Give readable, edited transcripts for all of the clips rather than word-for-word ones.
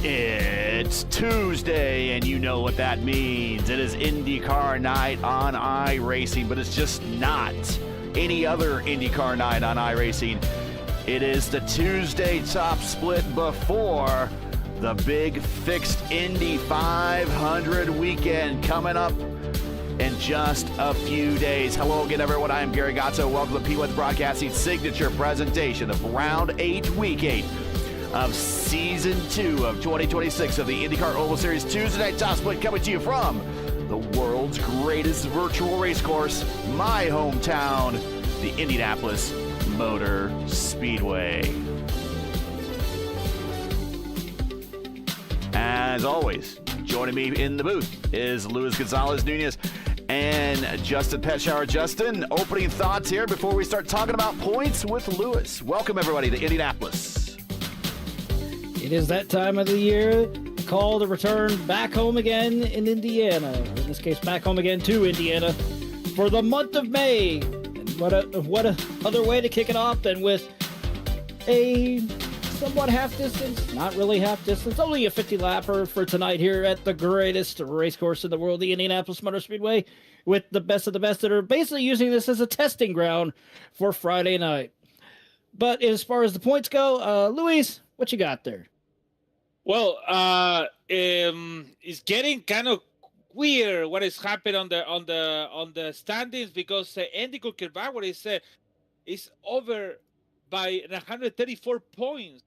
It's Tuesday, and you know what that means. It is IndyCar night on iRacing, but it's just not any other IndyCar night on iRacing. It is the Tuesday top split before the big fixed Indy 500 weekend coming up in just a few days. Hello again, everyone. I am Gary Gatto. Welcome to P1 Broadcasting signature presentation of Round 8, Week 8 of Season 2 of 2026 of the IndyCar Oval Series Tuesday night top split, coming to you from the world's greatest virtual race course, my hometown, the Indianapolis Motor Speedway. As always, joining me in the booth is Luis Gonzalez Nunez and Justin Petschauer. Justin, opening thoughts here before we start talking about points with Luis. Welcome, everybody, to Indianapolis. It is that time of the year, call to return back home again in Indiana. In this case, back home again to Indiana for the month of May. And what a other way to kick it off than with a somewhat half distance, not really half distance, only a 50-lapper for tonight here at the greatest race course in the world, the Indianapolis Motor Speedway, with the best of the best that are basically using this as a testing ground for Friday night. But as far as the points go, Luis, what you got there? Well, it's getting kind of weird what is happening on the standings, because Andy Kulkerbauer is over by 134 points,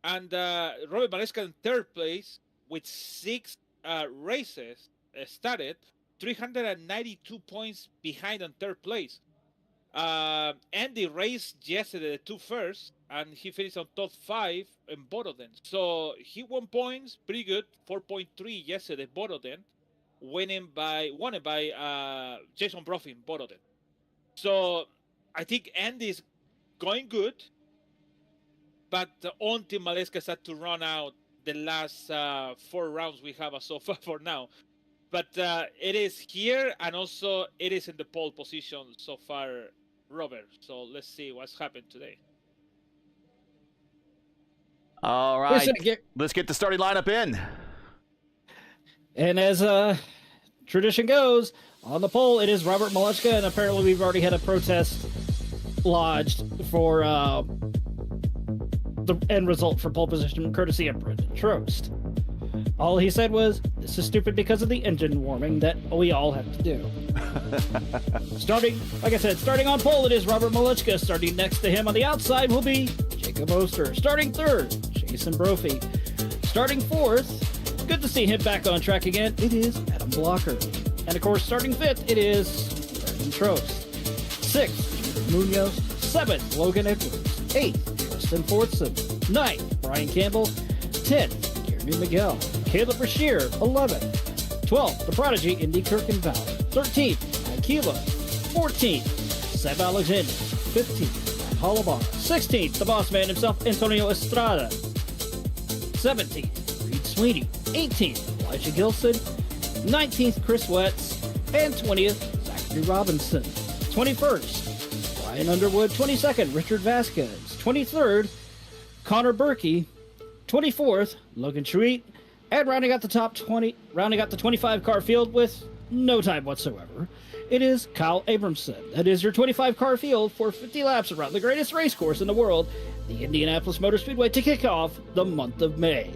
and Robert Maleska in third place with 6 races started, 392 points behind on third place. Andy raced yesterday the 2 first, and he finished on top 5 in both of them. So he won points, pretty good, 4.3 yesterday, both of them, won by Jason Brophy, both of them. So I think Andy is going good, but until Maleska had to run out the last 4 rounds we have so far for now. But it is here, and also it is in the pole position so far, Robert. So let's see what's happened today. All right, let's get the starting lineup in. And as tradition goes, on the pole, it is Robert Maleska, and apparently we've already had a protest lodged for the end result for pole position, courtesy of Brendan Trost. All he said was, this is stupid because of the engine warming that we all have to do. Starting on pole, it is Robert Maleska. Starting next to him on the outside will be Jacob Oster. Starting third, Jason Brophy. Starting fourth, good to see him back on track again, it is Adam Blocker. And of course, starting fifth, it is Brendan Trost. Sixth, Munoz. Seventh, Logan Edwards. Eighth, Justin Fortson. Ninth, Brian Campbell. 10th, Jeremy Miguel. Caleb Brashear, 11th. 12th, the prodigy, Indy Kirkenvalley. 13th, Akila. 14th, Seb Alexander. 15th, Matt Hollabar. 16th, the boss man himself, Antonio Estrada. 17th, Reed Sweeney. 18th, Elijah Gilson. 19th, Chris Wetz. And 20th, Zachary Robinson. 21st, Brian Underwood. 22nd, Richard Vasquez. 23rd, Connor Berkey. 24th, Logan Treat. And rounding out the 25 car field with no time whatsoever, it is Kyle Abramson. That is your 25 car field for 50 laps around the greatest race course in the world, the Indianapolis Motor Speedway, to kick off the month of May.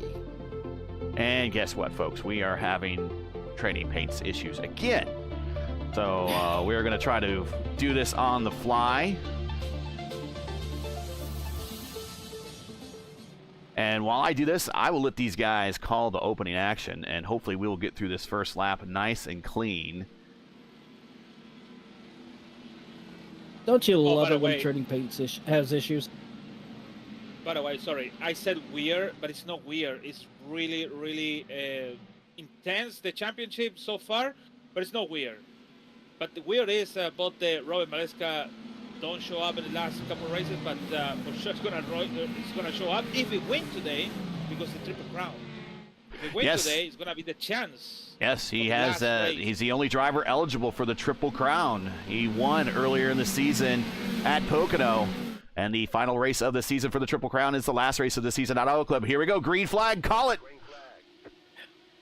And guess what, folks? We are having training paints issues again. So we're going to try to do this on the fly. And while I do this, I will let these guys call the opening action, and hopefully we will get through this first lap nice and clean. Don't you love by the it when way- turning paint has issues? By the way, sorry, I said weird, but it's not weird. It's really, really intense, the championship so far, but it's not weird. But the weird is both the Robert Maleska don't show up in the last couple of races, but for sure it's gonna show up if we win today, because the Triple Crown. If we win Yes. today, it's gonna be the chance. Yes, he of the has. last race. He's the only driver eligible for the Triple Crown. He won earlier in the season at Pocono. And the final race of the season for the Triple Crown is the last race of the season at Auto Club. Here we go. Green flag. Call it.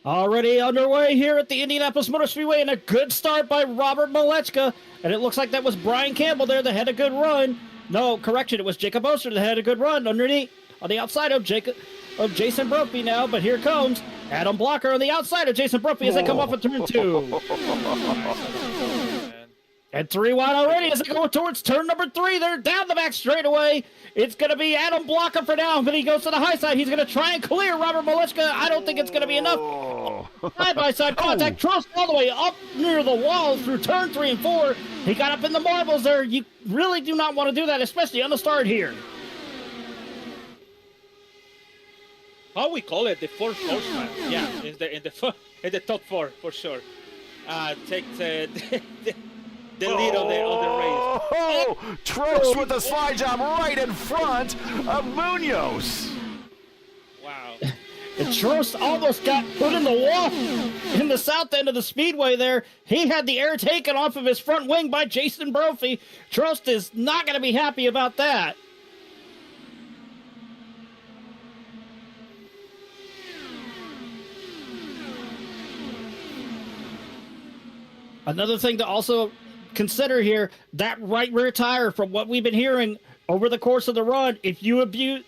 Already underway here at the Indianapolis Motor Speedway, and a good start by Robert Malechka. And it looks like that was Brian Campbell there that had a good run. No, correction, it was Jacob Oster that had a good run underneath on the outside of Jason Brophy now. But here comes Adam Blocker on the outside of Jason Brophy as they come off of turn 2. And 3 wide already as they go towards turn number 3. They're down the back straightaway. It's going to be Adam Blocker for now, but he goes to the high side. He's going to try and clear Robert Malechka. I don't think it's going to be enough. Side-by-side contact. Trust all the way up near the wall through turn 3 and 4. He got up in the marbles there. You really do not want to do that, especially on the start here. How we call it, the fourth horseman? Yeah, in the top 4 for sure. Take the lead on the race. Oh, Trost with a slide job right in front of Munoz. Wow. And Trost almost got put in the wall in the south end of the speedway there. He had the air taken off of his front wing by Jason Brophy. Trost is not going to be happy about that. Another thing to also consider here, that right rear tire, from what we've been hearing over the course of the run, if you abuse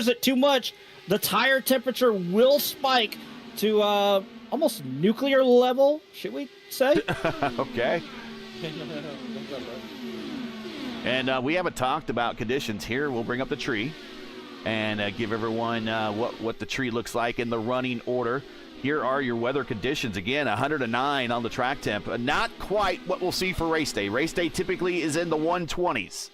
it too much, the tire temperature will spike to almost nuclear level, should we say? Okay. And we haven't talked about conditions here. We'll bring up the tree and give everyone what the tree looks like in the running order. Here are your weather conditions. Again, 109 on the track temp. Not quite what we'll see for race day. Race day typically is in the 120s.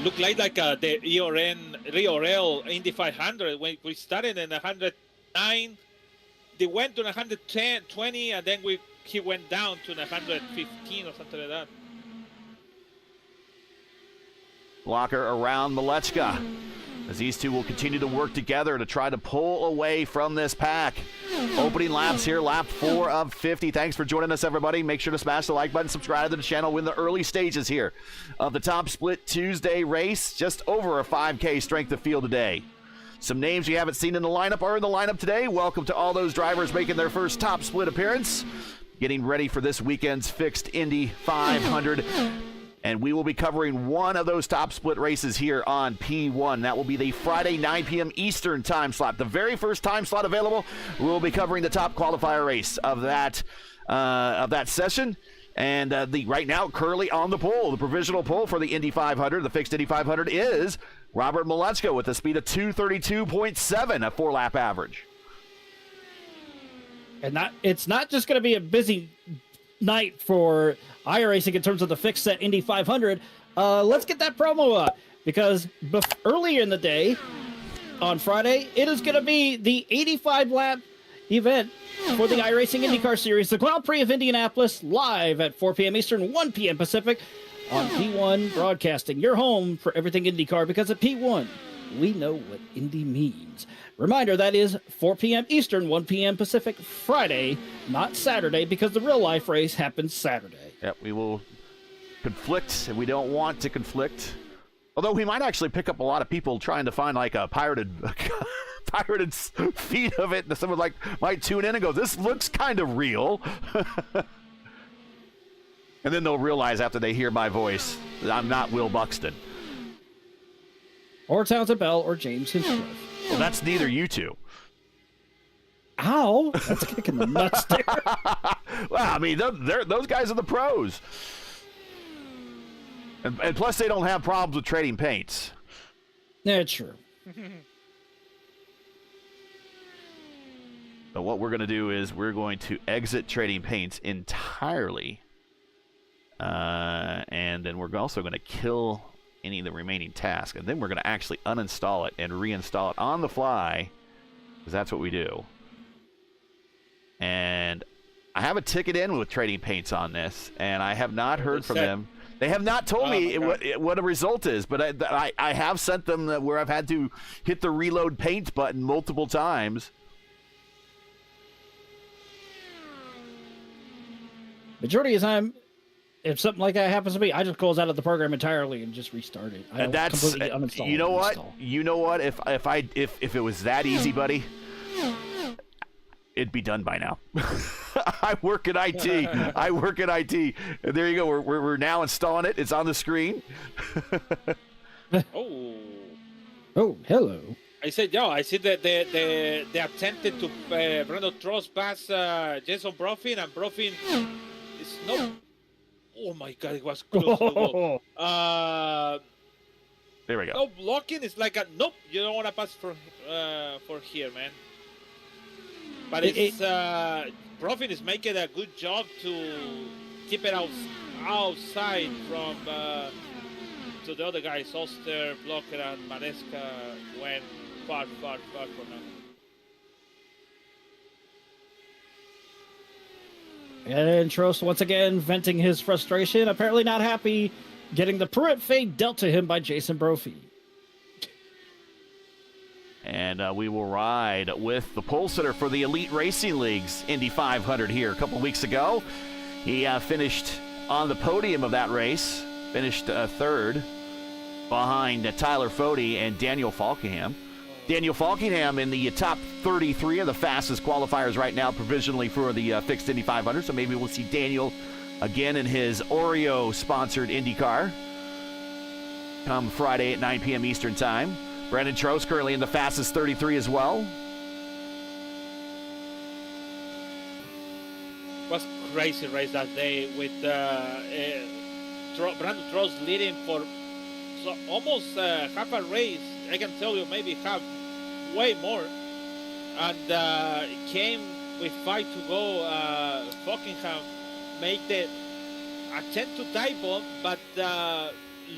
Look like the Rio Indy 500 when we started in 109. They went to 110, 20, and then he went down to 115 or something like that. Blocker around Malechka, as these two will continue to work together to try to pull away from this pack. Opening laps here, lap 4 of 50. Thanks for joining us, everybody. Make sure to smash the like button, subscribe to the channel. We're in the early stages here of the Top Split Tuesday race. Just over a 5K strength of field today. Some names you haven't seen in the lineup are in the lineup today. Welcome to all those drivers making their first Top Split appearance. Getting ready for this weekend's fixed Indy 500. And we will be covering one of those top split races here on P1. That will be the Friday 9 p.m. Eastern time slot. The very first time slot available. We'll be covering the top qualifier race of that session. And right now, currently on the pole, the provisional pole for the Indy 500, the fixed Indy 500, is Robert Malechka with a speed of 232.7, a 4-lap average. And it's not just going to be a busy night for iRacing in terms of the fixed set Indy 500. Let's get that promo up, because earlier in the day on Friday, it is going to be the 85-lap event for the iRacing IndyCar Series, the Grand Prix of Indianapolis, live at 4 p.m. Eastern, 1 p.m. Pacific on P1 Broadcasting, your home for everything IndyCar, because at P1, we know what Indy means. Reminder, that is 4 p.m. Eastern, 1 p.m. Pacific, Friday, not Saturday, because the real-life race happens Saturday. Yep, we will conflict, and we don't want to conflict. Although we might actually pick up a lot of people trying to find like a pirated feed of it, and someone might tune in and go, "This looks kind of real," and then they'll realize after they hear my voice that I'm not Will Buxton, or Townsend Bell, or James Hinchcliffe. Well, that's neither you two. Ow! That's a kick in the nuts there. Well, I mean, those guys are the pros. And plus, they don't have problems with trading paints. Yeah, true. But what we're going to do is we're going to exit trading paints entirely. And then we're also going to kill any of the remaining tasks. And then we're going to actually uninstall it and reinstall it on the fly, because that's what we do. And I have a ticket in with trading paints on this, and I have not heard from them. They have not told me what a result is, but I have sent them where I've had to hit the reload paint button multiple times. Majority of the time, if something like that happens to me, I just close out of the program entirely and just restart it. I don't completely uninstall. You know what? You know what? If it was that easy, buddy, it'd be done by now. I work in IT. And there you go. We're now installing it. It's on the screen. Oh, hello. I said, I see that they attempted to Brandon Trost pass Jason Broffin, and Broffin is not. Oh my God, it was close to the wall. There we go. No blocking. It's like nope. You don't want to pass for here, man. But Broffin is making a good job to keep it outside from to the other guys. Oster, Blocker, and Maresca went far from now. And Trost once again venting his frustration, apparently not happy getting the Pruitt fade dealt to him by Jason Brophy. And we will ride with the pole sitter for the Elite Racing League's Indy 500 here. A couple weeks ago, he finished on the podium of that race, finished third behind Tyler Fody and Daniel Falkingham. Daniel Falkingham in the top 33 of the fastest qualifiers right now, provisionally for the fixed Indy 500. So maybe we'll see Daniel again in his Oreo-sponsored IndyCar come Friday at 9 p.m. Eastern Time. Brandon Trost currently in the fastest 33 as well. It was crazy race that day with Brandon Trost leading for almost half a race. I can tell you maybe half, way more. And came with 5 to go. Falkingham made the attempt to tie bomb, but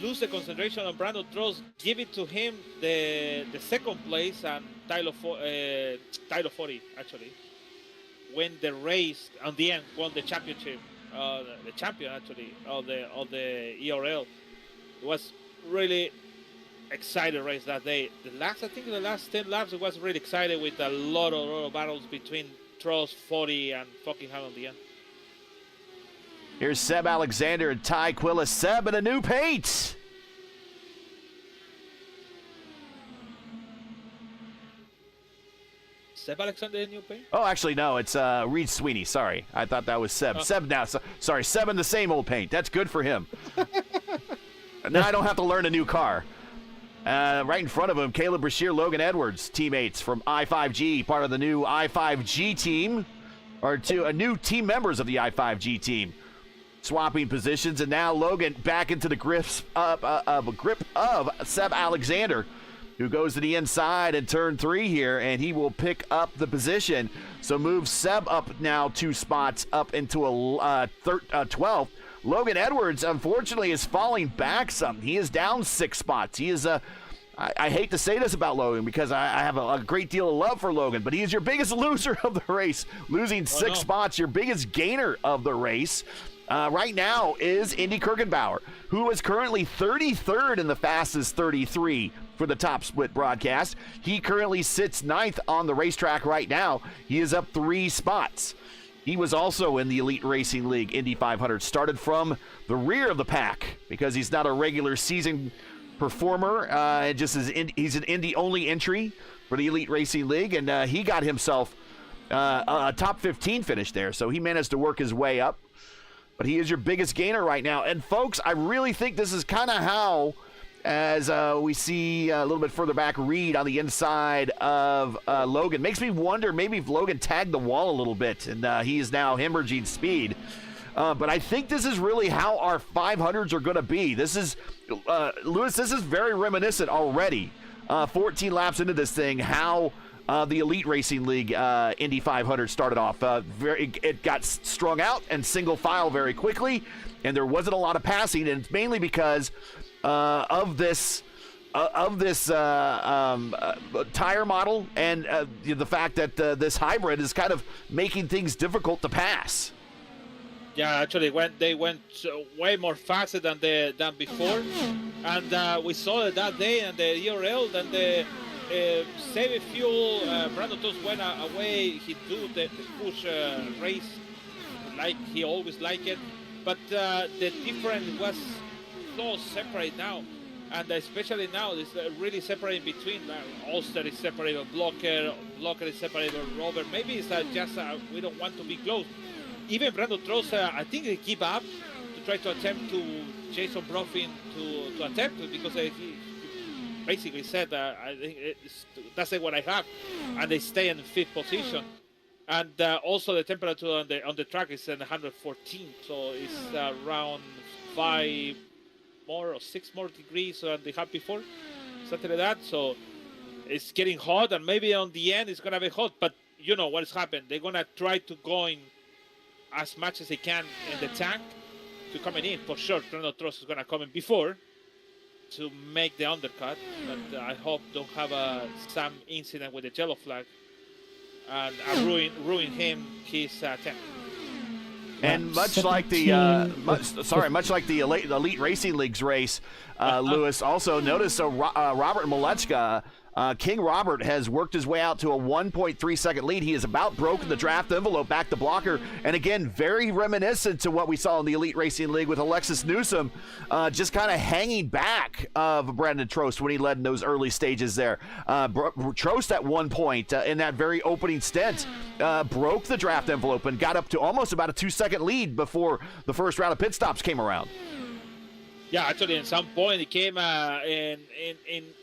lose the concentration on Brandon Trost, give it to him the second place, and Tyler Fody actually win the race. On the end, won the championship, the champion actually of the ERL. It was really excited race that day. I think the last 10 laps, it was really excited with a lot of battles between Trost, Fody, and Falkingham on the end. Here's Seb Alexander and Ty Quillis. Seb in a new paint. Seb Alexander in new paint? Oh, actually, no. It's Reed Sweeney. Sorry. I thought that was Seb. Seb now. Sorry, Seb in the same old paint. That's good for him. Now I don't have to learn a new car. Right in front of him, Caleb Brashear, Logan Edwards, teammates from I5G, part of the new I5G team, or new team members of the I5G team. Swapping positions, and now Logan back into the grip of Seb Alexander, who goes to the inside in turn 3 here, and he will pick up the position. So moves Seb up now 2 spots up into 12th. Logan Edwards, unfortunately, is falling back some. He is down 6 spots. He is I hate to say this about Logan because I have a great deal of love for Logan, but he is your biggest loser of the race, losing 6 spots. Your biggest gainer of the race right now is Indy Kirkenbauer, who is currently 33rd in the fastest 33 for the top split broadcast. He currently sits 9th on the racetrack right now. He is up 3 spots. He was also in the Elite Racing League Indy 500, started from the rear of the pack because he's not a regular season performer. He's an Indy-only entry for the Elite Racing League, and he got himself a top 15 finish there, so he managed to work his way up. But he is your biggest gainer right now. And, folks, I really think this is kind of how, as we see a little bit further back, Reed on the inside of Logan. Makes me wonder maybe if Logan tagged the wall a little bit, and he is now hemorrhaging speed. But I think this is really how our 500s are going to be. This is, Lewis, this is very reminiscent already, 14 laps into this thing, how the Elite Racing League Indy 500 started off. It got strung out and single file very quickly, and there wasn't a lot of passing, and it's mainly because of this tire model and the fact that this hybrid is kind of making things difficult to pass. Yeah, actually, they went way more faster than before, and we saw it that day in the URL. Then the save fuel, Brandon Tues went away. He do the push race like he always liked it, but the difference was so separate now. And especially now, it's really separating between Ulster is separated, Blocker is separated, Robert. Maybe it's just we don't want to be close. Even Brandon Tues, I think they give up to try to attempt to Jason Broffin to attempt it, because he basically said I think that's what I have, and they stay in the 5th position. And also the temperature on the track is 114, so it's around 5 more or 6 more degrees than they had before, something like that. So it's getting hot, and maybe on the end it's gonna be hot. But you know what's happened? They're gonna try to go in as much as they can in the tank to coming in for sure. Brandon Tues is gonna come in before to make the undercut, but I hope don't have some incident with the yellow flag and ruin him his attempt. And much like the much like the Elite Racing League's race, Lewis, also notice Robert Malechka, King Robert has worked his way out to a 1.3 second lead. He has about broken the draft envelope back to Blocker, and again, very reminiscent to what we saw in the Elite Racing League with Alexis Newsom, just kind of hanging back of Brandon Tues when he led in those early stages there. Tues at one point in that very opening stint broke the draft envelope and got up to almost about a 2-second lead before the first round of pit stops came around. Yeah, actually, at some point it came in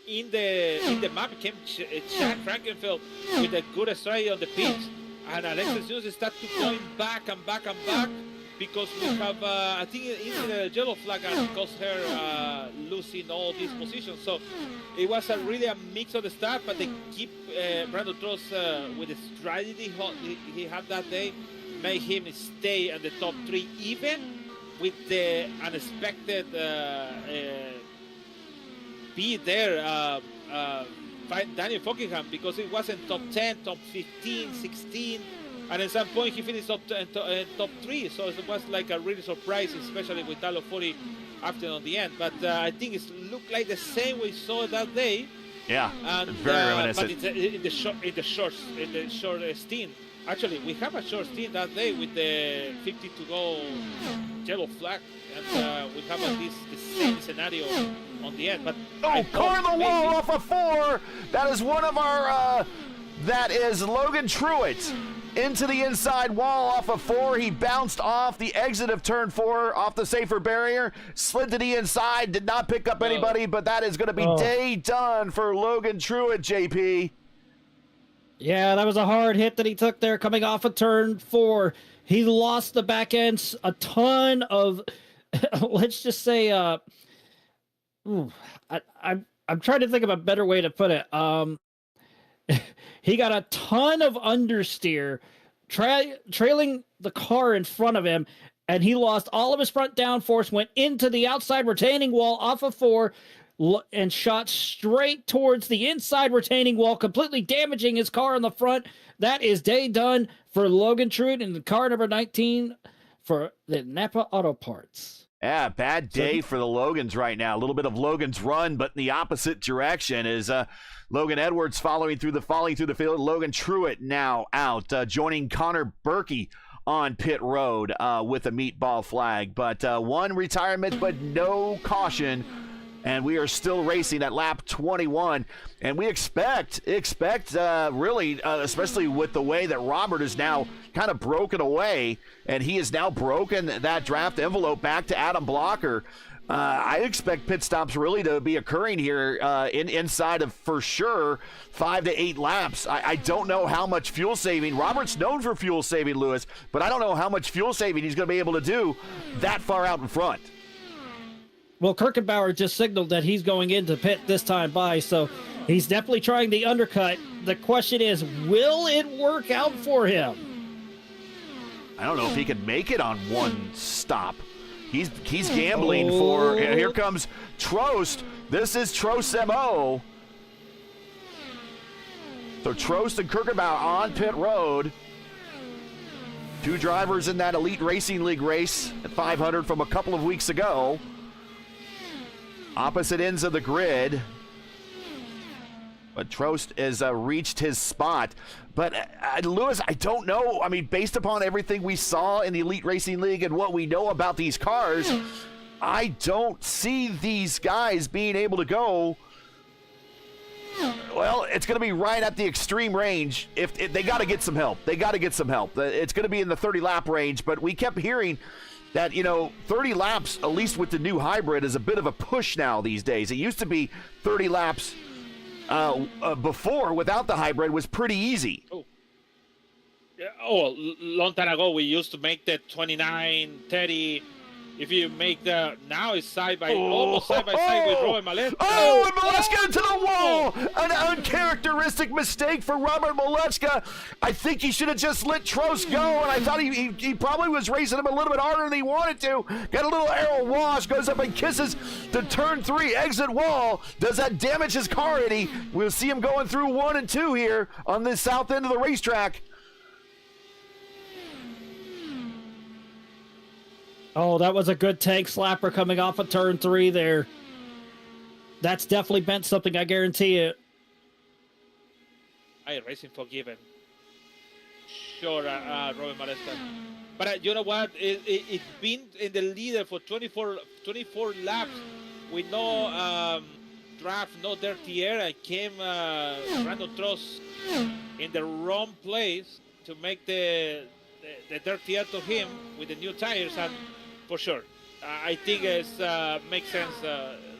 the map. It came Chad Frankenfeld with a good strategy on the pitch, and Alexis Tues started going back and back and back, because we have I think in the yellow flag and caused her losing all these positions. So it was really a mix of the stuff, but they keep Brandon Tues with the strategy he had that day, made him stay in the top 3 even with the unexpected be there, Daniel Fockingham, because it wasn't top 10, top 15, 16, and at some point he finished top 3, so it was like a really surprise, especially with Talo 40 after on the end. But I think it looked like the same we saw that day. Yeah, and very reminiscent. But in the short stint. Actually, we have a short stint that day with the 50 to go yellow flag, and we have the same scenario on the end. But car in the wall off of 4. That is one of our. That is Logan Truitt into the inside wall off of 4. He bounced off the exit of turn 4 off the safer barrier, slid to the inside, did not pick up anybody, but that is going to be day done for Logan Truitt, JP. Yeah, that was a hard hit that he took there coming off of turn 4. He lost the back end a ton of, let's just say, I'm trying to think of a better way to put it. He got a ton of understeer trailing the car in front of him, and he lost all of his front downforce, went into the outside retaining wall off of 4, and shot straight towards the inside retaining wall, completely damaging his car in the front. That is day done for Logan Truitt in the car number 19 for the Napa Auto Parts. Yeah, bad day for the Logans right now. A little bit of Logan's run, but in the opposite direction is Logan Edwards falling through the field. Logan Truitt now out, joining Connor Berkey on pit road with a meatball flag. But one retirement, but no caution. And we are still racing at lap 21, and we expect really, especially with the way that Robert is now kind of broken away, and he has now broken that draft envelope back to Adam Blocker. I expect pit stops really to be occurring here inside of, for sure, 5 to 8 laps. I don't know how much fuel saving. Robert's known for fuel saving, Lewis, but I don't know how much fuel saving he's going to be able to do that far out in front. Well, Kirkenbauer just signaled that he's going into pit this time by, so he's definitely trying the undercut. The question is, will it work out for him? I don't know if he can make it on one stop. He's gambling for. Here comes Trost. This is Trost's MO. So Trost and Kirkenbauer on pit road. 2 drivers in that Elite Racing League race at 500 from a couple of weeks ago. Opposite ends of the grid. But Trost has reached his spot. But, Lewis, I don't know. I mean, based upon everything we saw in the Elite Racing League and what we know about these cars, I don't see these guys being able to go. Well, it's going to be right at the extreme range. If they got to get some help. They got to get some help. It's going to be in the 30-lap range. But we kept hearing that, 30 laps, at least with the new hybrid, is a bit of a push now these days. It used to be 30 laps before, without the hybrid, was pretty easy. Long time ago, we used to make that 29, 30. If you make the, now it's almost side by side with Robert Malesca. And Malesca into the wall! An uncharacteristic mistake for Robert Malesca. I think he should have just let Trost go, and I thought he probably was racing him a little bit harder than he wanted to. Got a little arrow wash, goes up and kisses the turn 3 exit wall. Does that damage his car any? We'll see him going through 1 and 2 here on the south end of the racetrack. Oh, that was a good tank slapper coming off of turn 3 there. That's definitely bent something, I guarantee it. iRacing forgiven. Sure, Robert Malesca. But you know what? It's been in the leader for 24 laps with no draft, no dirty air. I came Brandon Trost in the wrong place to make the dirty air to him with the new tires, and for sure, I think it makes sense.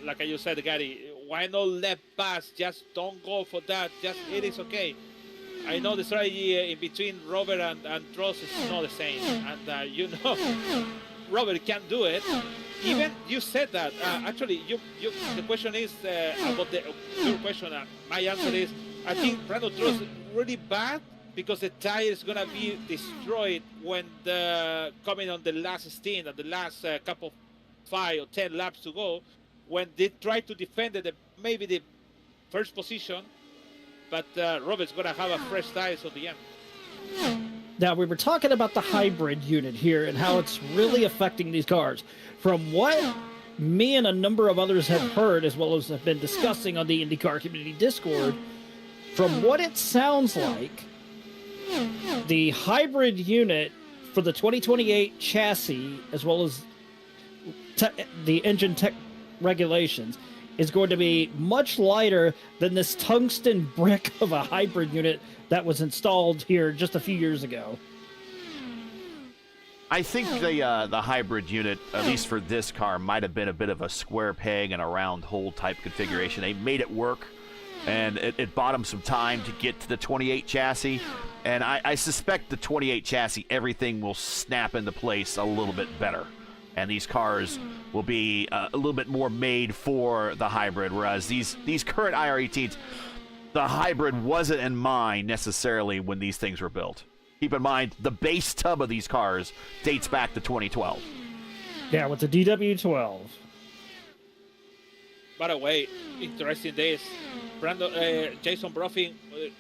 Like you said, Gary, why not let pass? Just don't go for that. Just it is okay. I know the strategy in between Robert and Trost is not the same, and Robert can do it. Even you said that. Actually, the question is about your question. My answer is, I think Brandon Trost is really bad, because the tire is going to be destroyed when coming on the last stint, at the last couple 5 or 10 laps to go, when they try to defend maybe the first position, but Robert's going to have a fresh tires at the end. Now, we were talking about the hybrid unit here and how it's really affecting these cars. From what me and a number of others have heard, as well as have been discussing on the IndyCar Community Discord, from what it sounds like, the hybrid unit for the 2028 chassis, as well as the engine tech regulations, is going to be much lighter than this tungsten brick of a hybrid unit that was installed here just a few years ago. I think the hybrid unit, at least for this car, might have been a bit of a square peg and a round hole type configuration. They made it work, and it bought them some time to get to the 28 chassis. And I suspect the 28 chassis, everything will snap into place a little bit better. And these cars will be a little bit more made for the hybrid, whereas these current IR18s, the hybrid wasn't in mind necessarily when these things were built. Keep in mind, the base tub of these cars dates back to 2012. Yeah, with the DW12. By the way, interesting days. Jason Broffin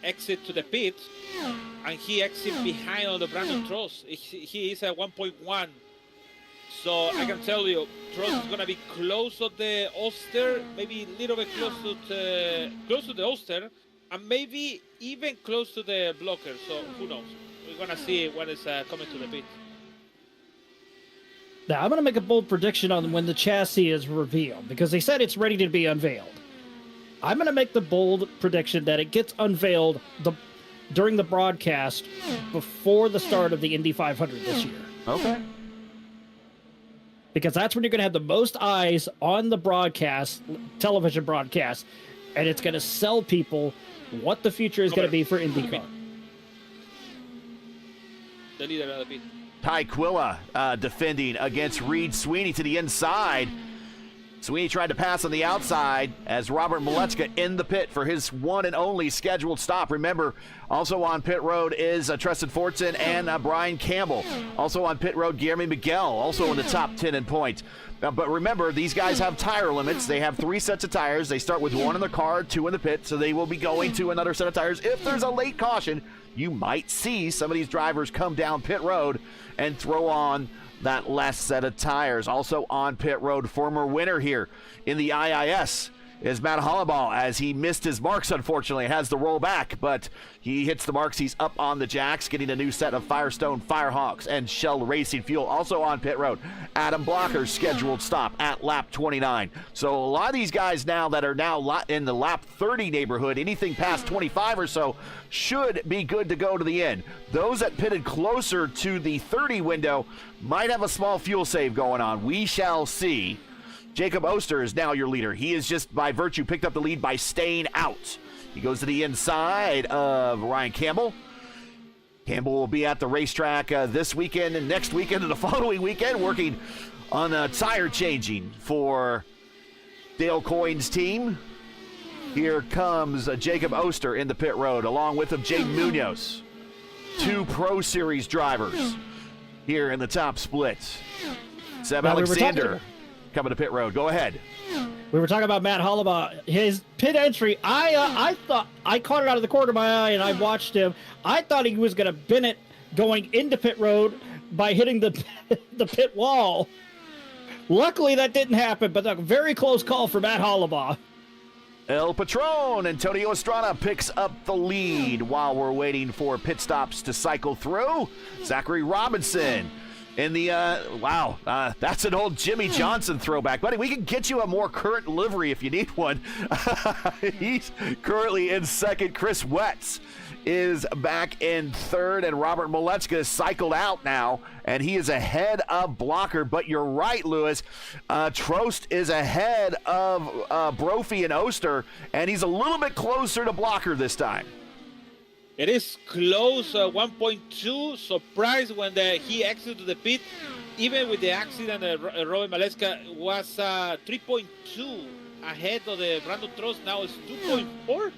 exit to the pit, and he exit behind on the Brandon Trost. He is at 1.1. So I can tell you, Trost is going to be close to the Ulster, maybe a little bit close to the Ulster, and maybe even close to the blocker. So who knows? We're going to see when it's coming to the pit. Now, I'm going to make a bold prediction on when the chassis is revealed, because they said it's ready to be unveiled. I'm going to make the bold prediction that it gets unveiled during the broadcast before the start of the Indy 500 this year. Okay. because that's when you're going to have the most eyes on the broadcast, television broadcast, and it's going to sell people what the future is going to be for IndyCar. The leader of the pit. Ty Quilla defending against Reed Sweeney to the inside. Sweeney tried to pass on the outside as Robert Malechka in the pit for his one and only scheduled stop. Remember, also on pit road is Tristan Fortson and Brian Campbell. Also on pit road, Guillermo Miguel, also in the top 10 in points. But remember, these guys have tire limits. They have 3 sets of tires. They start with 1 in the car, 2 in the pit, so they will be going to another set of tires. If there's a late caution, you might see some of these drivers come down pit road and throw on that last set of tires. Also on pit road, former winner here in the IIS is Matt Hollabaugh, as he missed his marks, unfortunately. Has the roll back, but he hits the marks. He's up on the jacks, getting a new set of Firestone Firehawks and Shell Racing fuel. Also on pit road, Adam Blocker's scheduled stop at lap 29. So a lot of these guys now that are now in the lap 30 neighborhood, anything past 25 or so, should be good to go to the end. Those that pitted closer to the 30 window might have a small fuel save going on. We shall see. Jacob Oster is now your leader. He is just by virtue picked up the lead by staying out. He goes to the inside of Ryan Campbell. Campbell will be at the racetrack this weekend and next weekend and the following weekend, working on tire changing for Dale Coyne's team. Here comes Jacob Oster in the pit road, along with him Jaden Munoz. 2 Pro Series drivers here in the top split. Seb Alexander coming to pit road. Go ahead. We were talking about Matt Hollabaugh. His pit entry, I thought, I caught it out of the corner of my eye and I watched him. I thought he was going to bin it going into pit road by hitting the pit wall. Luckily, that didn't happen, but a very close call for Matt Hollabaugh. El Patron, Antonio Estrada picks up the lead while we're waiting for pit stops to cycle through. Zachary Robinson in the, that's an old Jimmy Johnson throwback. Buddy, we can get you a more current livery if you need one. He's currently in second. Chris Wetz is back in third, and Robert Malechka is cycled out now, and he is ahead of Blocker. But you're right, Lewis. Trost is ahead of Brophy and Oster, and he's a little bit closer to Blocker this time. It is close, 1.2. Surprised when he exited the pit. Even with the accident, Robert Malechka was 3.2 ahead of the Brandon Trost. Now it's 2.4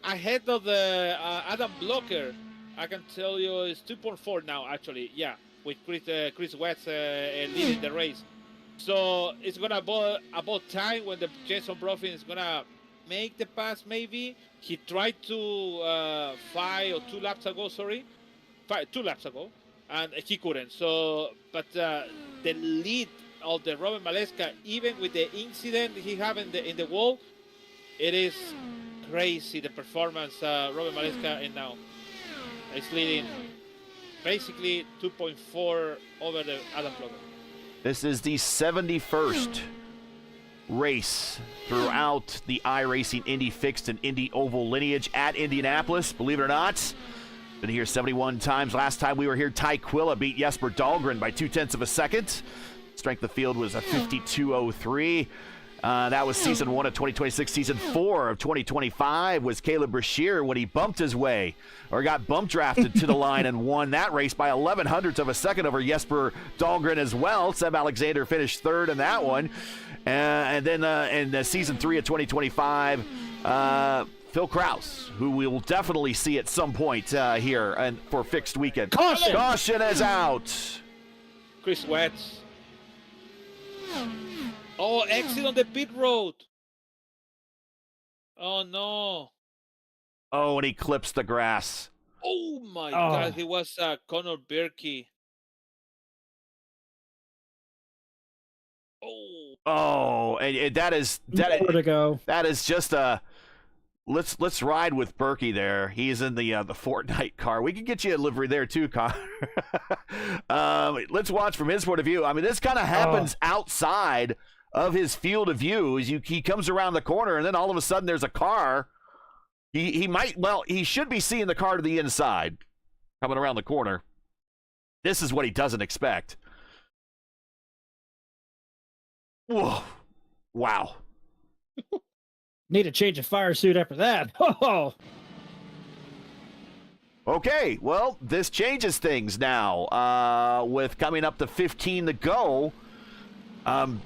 ahead of the Adam Blocker. I can tell you it's 2.4 now, actually. Yeah, with Chris Wetz leading the race. So it's gonna about time when the Jason Brophy is gonna make the pass. Maybe he tried to 5 or 2 laps ago. 2 laps ago, and he couldn't. So, but the lead of the Robert Malechka, even with the incident he had in the wall, it is crazy the performance Robert Malechka and now is leading basically 2.4 over the Adam Blocker. This is the 71st race throughout the iRacing Indy Fixed and Indy Oval lineage at Indianapolis. Believe it or not, been here 71 times. Last time we were here, Ty Quilla beat Jesper Dahlgren by 0.2 of a second. Strength of field was a 52.03. That was season 1 of 2026. Season 4 of 2025 was Caleb Brashear when he bumped his way or got bump drafted to the line and won that race by 0.11 of a second over Jesper Dahlgren as well. Seb Alexander finished third in that one. And then in season 3 of 2025, Phil Kraus, who we will definitely see at some point here and for fixed weekend. Caution is out. Chris Wetz. Oh, exit on the pit road. Oh, no. Oh, and he clips the grass. Oh, my God. He was Connor Berkey. Oh, and that is just a let's ride with Berkey there. He's in the Fortnite car. We can get you a livery there too, Connor. Let's watch from his point of view. I mean, this kind of happens outside of his field of view. As he comes around the corner, and then all of a sudden there's a car. He should be seeing the car to the inside coming around the corner. This is what he doesn't expect. Whoa. Wow. Need a change of fire suit after that. Oh, Okay, well, this changes things now. With coming up to 15 to go,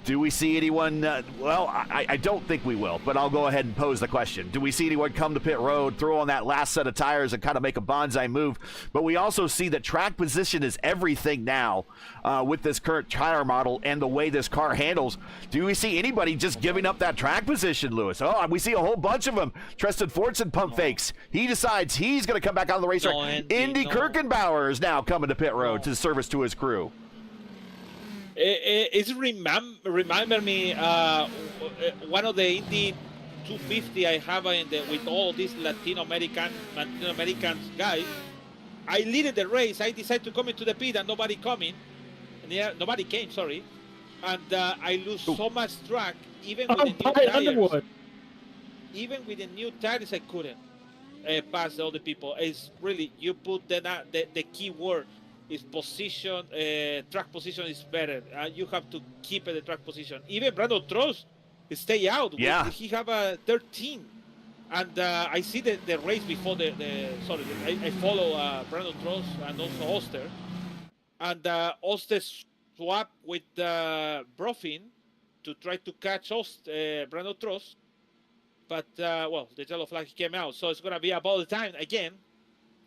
do we see anyone? Well, I don't think we will, but I'll go ahead and pose the question. Do we see anyone come to pit road, throw on that last set of tires, and kind of make a bonsai move? But we also see that track position is everything now with this current tire model and the way this car handles. Do we see anybody just giving up that track position, Lewis? Oh, we see a whole bunch of them. Tristan Fortson pump fakes. He decides he's going to come back on the racetrack. Indy Kirkenbauer is now coming to pit road to service to his crew. It remember me one of the Indy 250 I have with all these Latin American guys. I leaded the race. I decided to come into the pit and nobody came. Sorry, and I lose so much track even with the new tires. Underwood. Even with the new tires, I couldn't pass the other people. It's really, you put the key word. His position, track position is better. You have to keep the track position. Even Brandon Trost stay out. Yeah. He have a 13. And I see the race before I follow Brandon Trost and also Oster. And Oster swapped with Brofin to try to catch Brandon Trost. But, well, the yellow flag came out. So it's going to be about the time again.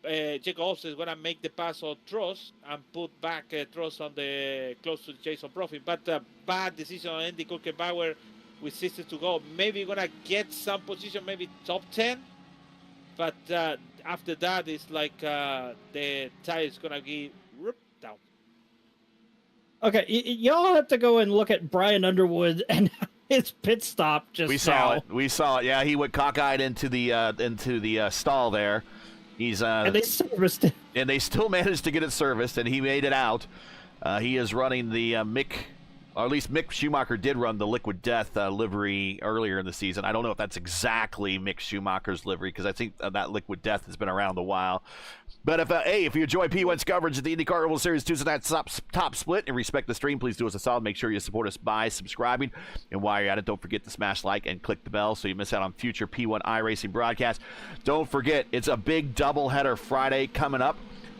Jacob Oster is going to make the pass on Trost and put back Trost on the close to Jason Profit. But bad decision on Andy Kirkenbauer with 60 to go. Maybe going to get some position, maybe top 10. But after that, it's like the tire is going to get ripped down. okay. Y'all have to go and look at Brian Underwood and his pit stop just We saw it. Yeah, he went cockeyed into the stall there. He's and they serviced it. And they still managed to get it serviced, and he made it out. He is running the or at least Mick Schumacher did run the Liquid Death livery earlier in the season. I don't know if that's exactly Mick Schumacher's livery, because I think that Liquid Death has been around a while. But if you enjoy P1's coverage of the IndyCar Oval Series Tuesday night top split and respect the stream, please do us a solid. Make sure you support us by subscribing. And while you're at it, don't forget to smash like and click the bell so you miss out on future P1 iRacing broadcasts. Don't forget, it's a big doubleheader Friday coming up,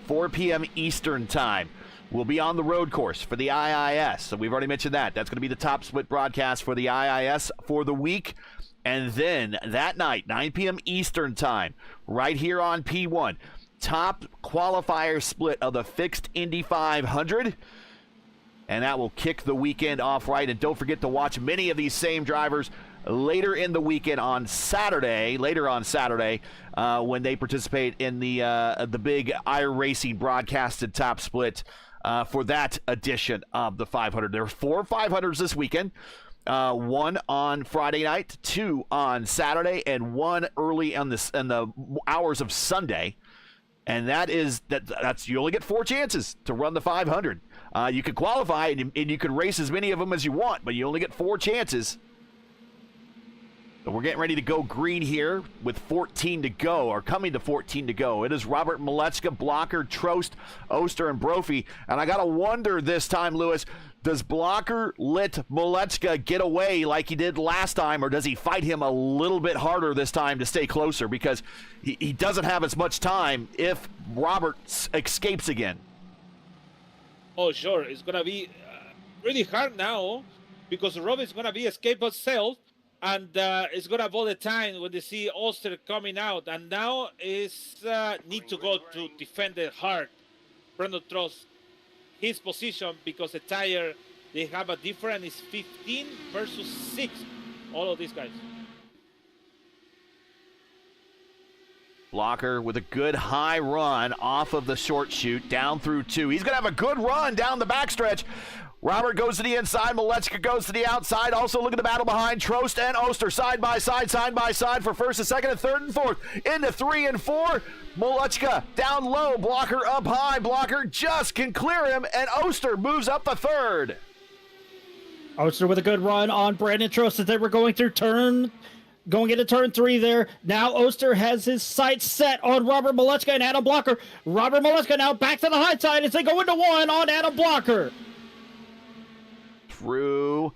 4 p.m. Eastern time. We'll be on the road course for the IIS. So we've already mentioned that. That's going to be the top split broadcast for the IIS for the week. And then that night, 9 p.m. Eastern time, right here on P1, top qualifier split of the fixed Indy 500. And that will kick the weekend off right. And don't forget to watch many of these same drivers later in the weekend on Saturday, when they participate in the big iRacing broadcasted top split for that edition of the 500. There are 4 500s this weekend. 1 on Friday night, 2 on Saturday, and 1 early in the hours of Sunday. And that's you only get 4 chances to run the 500. You can qualify and you can race as many of them as you want, but you only get 4 chances. So we're getting ready to go green here with 14 to go, or coming to 14 to go. It is Robert Malechka, Blocker, Trost, Oster, and Brophy. And I got to wonder this time, Lewis, does Blocker let Malechka get away like he did last time, or does he fight him a little bit harder this time to stay closer? Because he doesn't have as much time if Robert escapes again. Oh, sure. It's going to be really hard now because Robert's going to be escape himself. And it's going to avoid the time when they see Oster coming out. And now is need to go to defend it hard. Brandon Trost, his position, because the tire, they have a difference. It's 15 versus 6. All of these guys. Blocker with a good high run off of the short chute down through 2. He's going to have a good run down the backstretch. Robert goes to the inside. Malechka goes to the outside. Also look at the battle behind Trost and Oster. Side by side for first and second and third and fourth. Into 3 and 4. Malechka down low. Blocker up high. Blocker just can clear him. And Oster moves up the third. Oster with a good run on Brandon Trost as they were going into turn 3 there. Now Oster has his sights set on Robert Malechka and Adam Blocker. Robert Malechka now back to the high side as they go into 1 on Adam Blocker. Through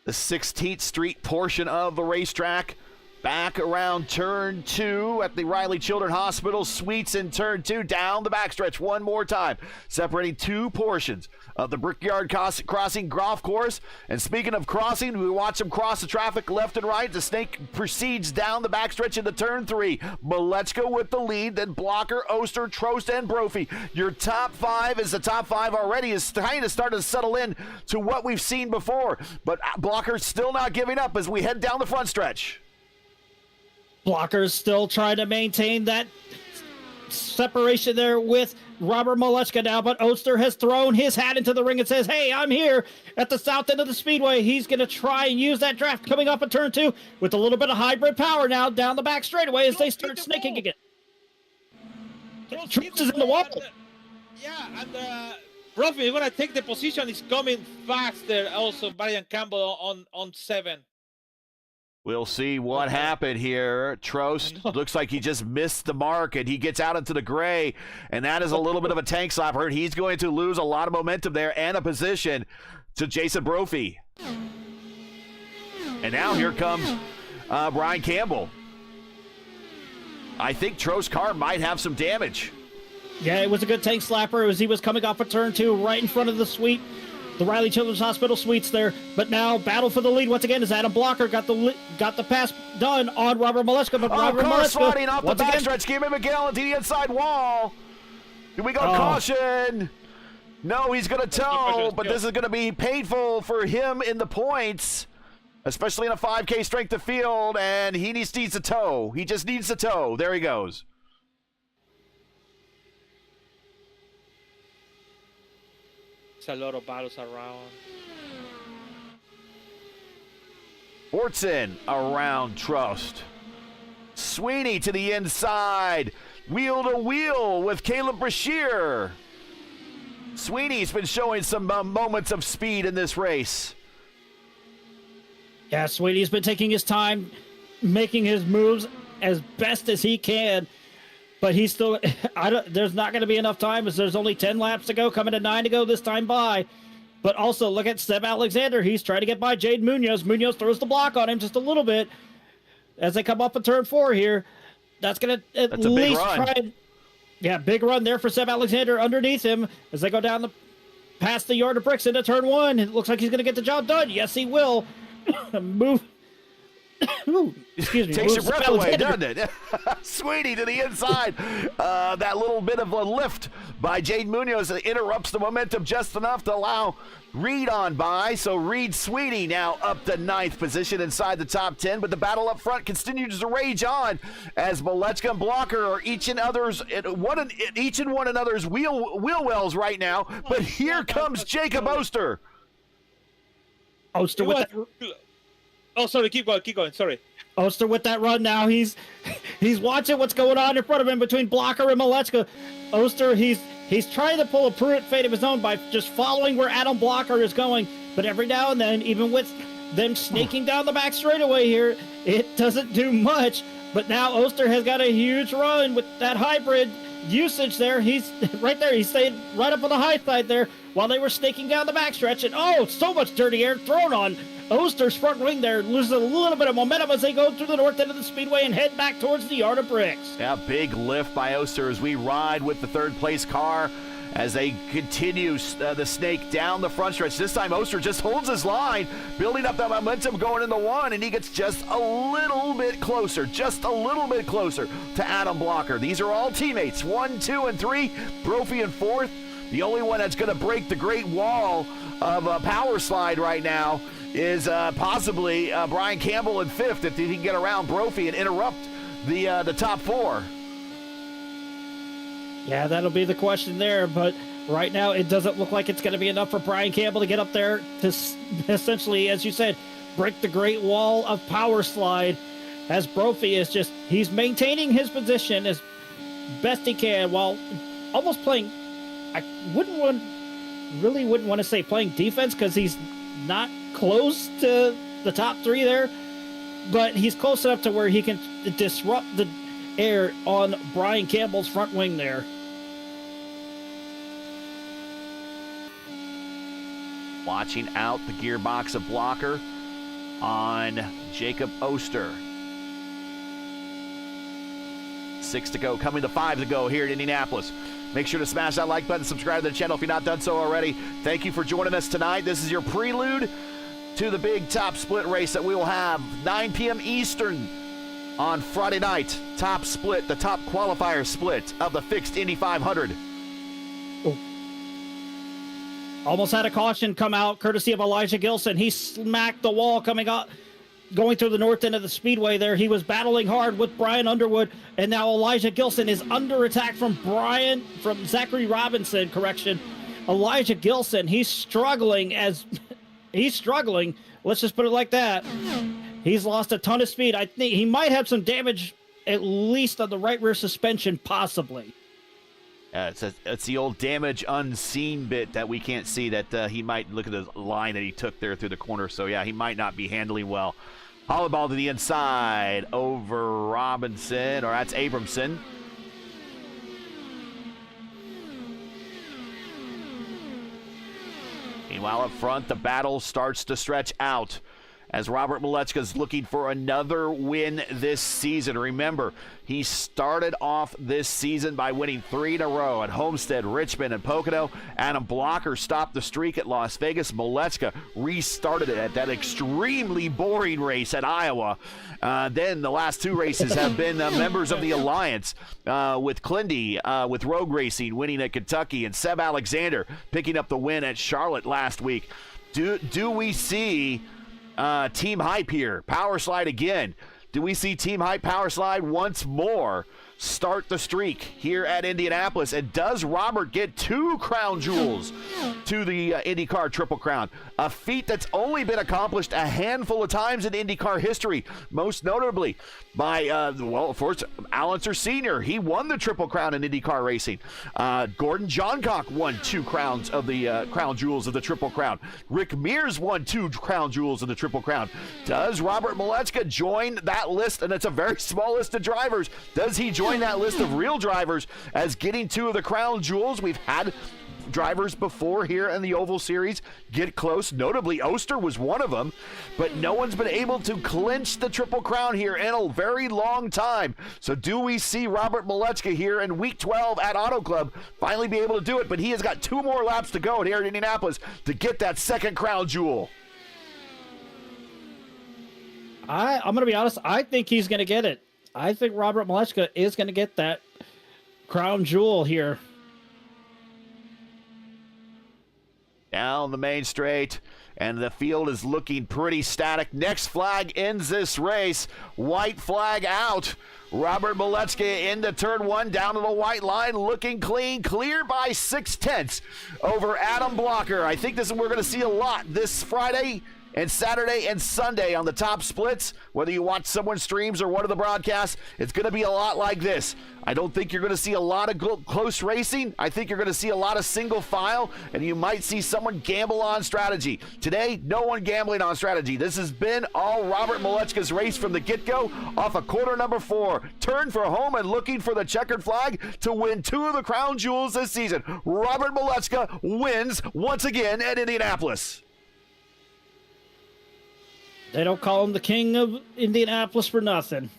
the 16th Street portion of the racetrack. Back around turn 2 at the Riley Children Hospital Suites in turn 2, down the backstretch one more time, separating two portions of the Brickyard Crossing golf course. And speaking of crossing, we watch them cross the traffic left and right. The snake proceeds down the backstretch into turn 3. Malechko with the lead, then Blocker, Oster, Trost, and Brophy. Your top 5 is the top 5 already, is kind of starting to settle in to what we've seen before. But Blocker's still not giving up as we head down the front stretch. Blocker's still trying to maintain that separation there with Robert Malechka now, but Oster has thrown his hat into the ring and says, hey, I'm here at the south end of the speedway. He's going to try and use that draft coming up in turn 2 with a little bit of hybrid power now down the back straightaway as they start snaking again. Trost is in the wall. Yeah, and Brophy is going to take the position. He's coming faster also, Brian Campbell on 7. We'll see what happened here. Trost looks like he just missed the mark, and he gets out into the gray, and that is a little bit of a tank slapper, and he's going to lose a lot of momentum there and a position to Jason Brophy. And now here comes Brian Campbell. I think Trost's car might have some damage. Yeah, it was a good tank slapper as he was coming off a turn 2 right in front of the suite. The Riley Children's Hospital Suites there, but now battle for the lead once again as Adam Blocker got the pass done on Robert Malechka, but Robert Malechka sliding off the backstretch, gave him Miguel into the inside wall. Here we go, caution. No, he's going to tow, but this is going to be painful for him in the points, especially in a 5K strength of field, and he needs to tow. He just needs to tow. There he goes. A lot of battles around. Fortson around Trost. Sweeney to the inside. Wheel to wheel with Caleb Brashear. Sweeney's been showing some moments of speed in this race. Yeah, Sweeney's been taking his time, making his moves as best as he can. But he's still, there's not going to be enough time as there's only 10 laps to go, coming to 9 to go this time by. But also, look at Seb Alexander. He's trying to get by Jade Munoz. Munoz throws the block on him just a little bit as they come up in turn 4 here. That's going to at least try and, yeah, big run there for Seb Alexander underneath him as they go down past the yard of bricks into turn 1. It looks like he's going to get the job done. Yes, he will. Move. Ooh, excuse me. Takes your breath away, doesn't it? Sweeney to the inside. That little bit of a lift by Jade Munoz interrupts the momentum just enough to allow Reed on by. So Reed Sweeney now up to 9th position inside the top 10. But the battle up front continues to rage on as Malechka and Blocker are each in one another's wheel wells right now. But here comes Jacob Oster. Oster with that. Oh, sorry, keep going, sorry. Oster with that run now. He's watching what's going on in front of him between Blocker and Malechka. Oster, he's trying to pull a Pruitt fate of his own by just following where Adam Blocker is going. But every now and then, even with them snaking down the back straightaway here, it doesn't do much. But now Oster has got a huge run with that hybrid usage there. He's right there. He stayed right up on the high side there while they were snaking down the backstretch. And so much dirty air thrown on Oster's front wing there, loses a little bit of momentum as they go through the north end of the speedway and head back towards the yard of bricks. Yeah, big lift by Oster as we ride with the 3rd place car as they continue the snake down the front stretch. This time Oster just holds his line, building up that momentum going into 1, and he gets just a little bit closer to Adam Blocker. These are all teammates, 1, 2, and 3. Brophy in 4th. The only one that's going to break the great wall of a power slide right now is possibly Brian Campbell in 5th if he can get around Brophy and interrupt the top 4. Yeah, that'll be the question there, but right now it doesn't look like it's going to be enough for Brian Campbell to get up there to essentially, as you said, break the great wall of power slide as Brophy is he's maintaining his position as best he can while almost playing, I wouldn't want to say playing defense because he's not close to the top 3 there, but he's close enough to where he can disrupt the air on Brian Campbell's front wing there. Watching out the gearbox of Blocker. on Jacob Oster. 6 to go, coming to 5 to go here in Indianapolis. Make sure to smash that like button, subscribe to the channel if you're not done so already. Thank you for joining us tonight. This is your prelude to the big top split race that we will have 9 p.m. Eastern on Friday night. Top split, the top qualifier split of the fixed Indy 500. Oh. Almost had a caution come out courtesy of Elijah Gilson. He smacked the wall going through the north end of the speedway there. He was battling hard with Brian Underwood, and now Elijah Gilson is under attack from Zachary Robinson, Elijah Gilson, he's struggling. Let's just put it like that. He's lost a ton of speed. I think he might have some damage, at least on the right rear suspension, possibly. It's the old damage unseen bit that we can't see, that he might look at the line that he took there through the corner. So, yeah, he might not be handling well. Hollow ball to the inside over Robinson, or that's Abramson. Meanwhile, up front, the battle starts to stretch out as Robert Malechka is looking for another win this season. Remember, he started off this season by winning 3 in a row at Homestead, Richmond, and Pocono. Adam Blocker stopped the streak at Las Vegas. Malechka restarted it at that extremely boring race at Iowa. Then the last 2 races have been members of the Alliance, with Clindy, with Rogue Racing winning at Kentucky, and Seb Alexander picking up the win at Charlotte last week. Do we see Team Hype here? Power Slide again. Do we see Team Hype Power Slide once more start the streak here at Indianapolis? And does Robert get 2 crown jewels to the IndyCar Triple Crown? A feat that's only been accomplished a handful of times in IndyCar history, most notably by, of course, Allenser Sr. He won the Triple Crown in IndyCar racing. Gordon Johncock won 2 crowns of the crown jewels of the Triple Crown. Rick Mears won 2 crown jewels of the Triple Crown. Does Robert Malechka join that list? And it's a very small list of drivers. Does he join that list of real drivers as getting 2 of the crown jewels? We've had drivers before here in the Oval Series get close. Notably, Oster was one of them, but no one's been able to clinch the Triple Crown here in a very long time. So do we see Robert Malechka here in week 12 at Auto Club finally be able to do it? But he has got 2 more laps to go here at Indianapolis to get that second crown jewel. I'm going to be honest. I think he's going to get it. I think Robert Malechka is going to get that crown jewel here. Down the main straight, and the field is looking pretty static. Next flag ends this race. White flag out. Robert Malechka into turn 1, down to the white line, looking clean, clear by 6/10 over Adam Blocker. I think we're going to see a lot this Friday and Saturday and Sunday on the top splits. Whether you watch someone streams or one of the broadcasts, it's going to be a lot like this. I don't think you're going to see a lot of close racing. I think you're going to see a lot of single file, and you might see someone gamble on strategy. Today, no one gambling on strategy. This has been all Robert Malechka's race from the get-go, off of quarter number 4. Turn for home and looking for the checkered flag to win 2 of the crown jewels this season. Robert Malechka wins once again at Indianapolis. They don't call him the king of Indianapolis for nothing.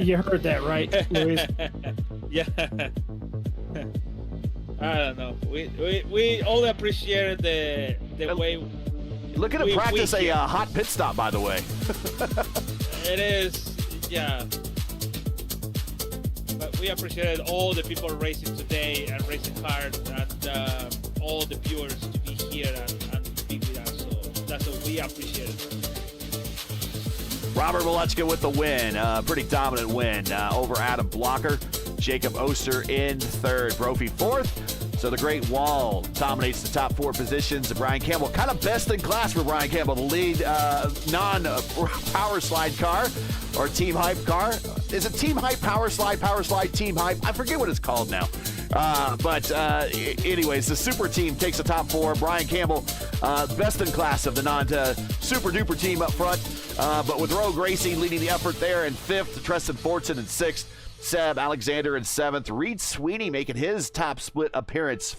You heard that, right, Luis? Yeah. I don't know. We all appreciate the way. Look at him practice a hot pit stop, by the way. It is, yeah. But we appreciate all the people racing today and racing hard, and all the viewers to be here and be with us. So that's what we appreciate. Robert Malechka with the win. Pretty dominant win over Adam Blocker. Jacob Oster in third. Brophy fourth. So the Great Wall dominates the top 4 positions. Brian Campbell, kind of best in class for Brian Campbell, the lead non-power slide car or team hype car. Is it team hype, power slide, team hype? I forget what it's called now. Anyways, the super team takes the top 4. Brian Campbell, best in class of the non-super duper team up front. But with Rogue Racing leading the effort there in 5th, Tristan Fortson in 6th. Seb Alexander in 7th. Reed Sweeney making his first top split appearance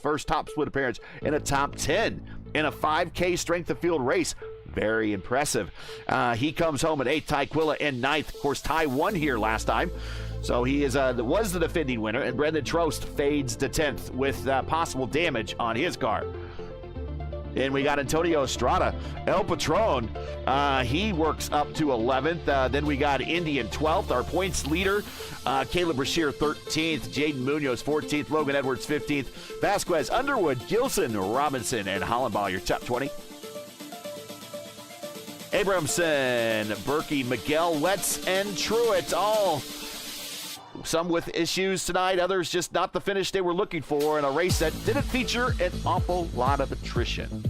in a top 10 in a 5K strength of field race. Very impressive. He comes home at 8th. Ty Quilla in 9th. Of course, Ty won here last time, so he was the defending winner. And Brendan Trost fades to 10th with possible damage on his car. And we got Antonio Estrada, El Patron. He works up to 11th. Then we got Indy in 12th. Our points leader, Caleb Brashear, 13th. Jaden Munoz, 14th. Logan Edwards, 15th. Vasquez, Underwood, Gilson, Robinson, and Hollenbaugh, your top 20. Abramson, Berkey, Miguel, Letts, and Truitt, all some with issues tonight, others just not the finish they were looking for in a race that didn't feature an awful lot of attrition.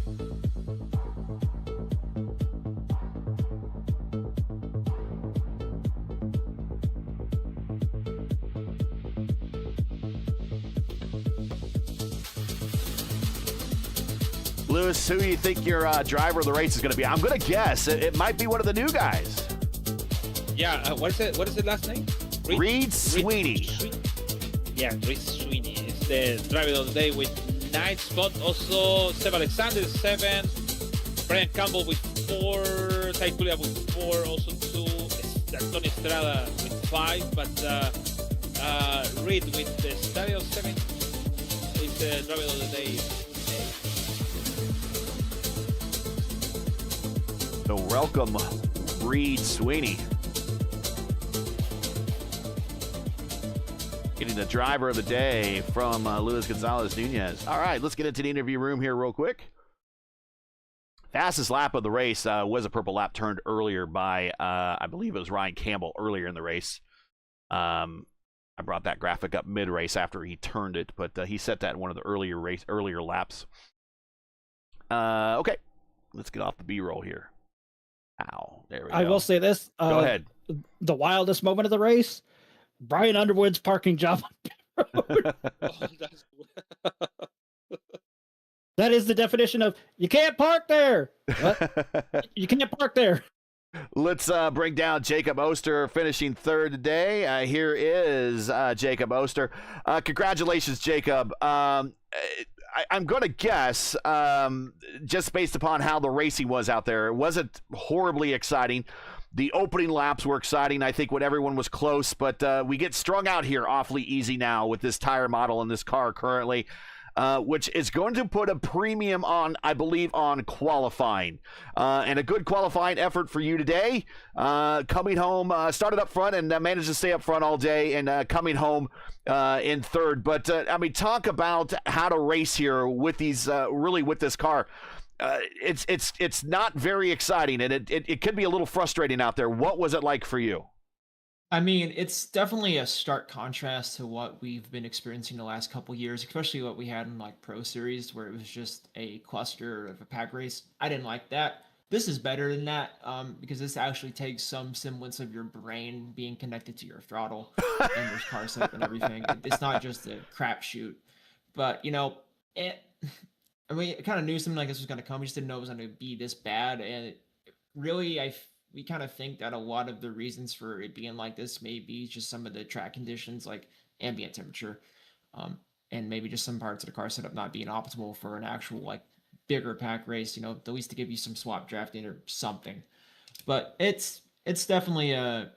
Lewis, who do you think your driver of the race is going to be? I'm going to guess it might be one of the new guys. Yeah, what is the last name? Reed Sweeney. Yeah, Reed Sweeney is the driver of the day with 9th spot. Also, Seb Alexander 7th. Brian Campbell with 4. Ty Quilla with 4. Also 2. Antonio Estrada with 5. But Reed with the stereo 7 is the driver of the day. So welcome, Reed Sweeney. Getting the driver of the day from Luis Gonzalez Nunez. All right, let's get into the interview room here real quick. Fastest lap of the race was a purple lap turned earlier by, I believe it was Ryan Campbell earlier in the race. I brought that graphic up mid-race after he turned it, but he set that in one of the earlier laps. Okay, let's get off the B-roll here. Ow, there we go. I will say this. Go ahead. The wildest moment of the race, Brian Underwood's parking job on pit road. That is the definition of you can't park there. What? You can't park there. Let's bring down Jacob Oster, finishing 3rd today. Here is Jacob Oster. Congratulations, Jacob. I'm going to guess, just based upon how the racing was out there, it wasn't horribly exciting. The opening laps were exciting, I think, when everyone was close, but we get strung out here awfully easy now with this tire model and this car currently, which is going to put a premium on, I believe, on qualifying. And a good qualifying effort for you today. Coming home, started up front and managed to stay up front all day, and coming home in 3rd. But, I mean, talk about how to race here with these, really with this car. It's not very exciting, and it could be a little frustrating out there. What was it like for you? I mean, it's definitely a stark contrast to what we've been experiencing the last couple years, especially what we had in like Pro Series, where it was just a cluster of a pack race. I didn't like that. This is better than that, because this actually takes some semblance of your brain being connected to your throttle and your car setup and everything. It's not just a crapshoot. But, you know, I kind of knew something like this was going to come. We just didn't know it was going to be this bad. And we kind of think that a lot of the reasons for it being like this may be just some of the track conditions, like ambient temperature, and maybe just some parts of the car setup not being optimal for an actual like bigger pack race, you know, at least to give you some swap drafting or something. But it's definitely a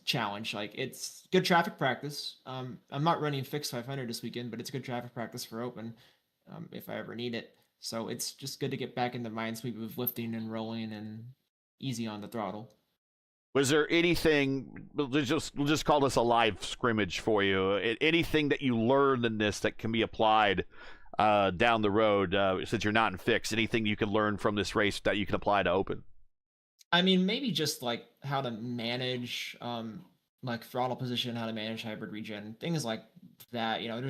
challenge. Like, it's good traffic practice. I'm not running fixed 500 this weekend, but it's good traffic practice for open if I ever need it. So it's just good to get back in the mind sweep of lifting and rolling and easy on the throttle. Was there anything, we'll just call this a live scrimmage for you, anything that you learned in this that can be applied down the road, since you're not in fixed, anything you can learn from this race that you can apply to open? I mean, maybe just like how to manage like throttle position, how to manage hybrid regen, things like that, you know,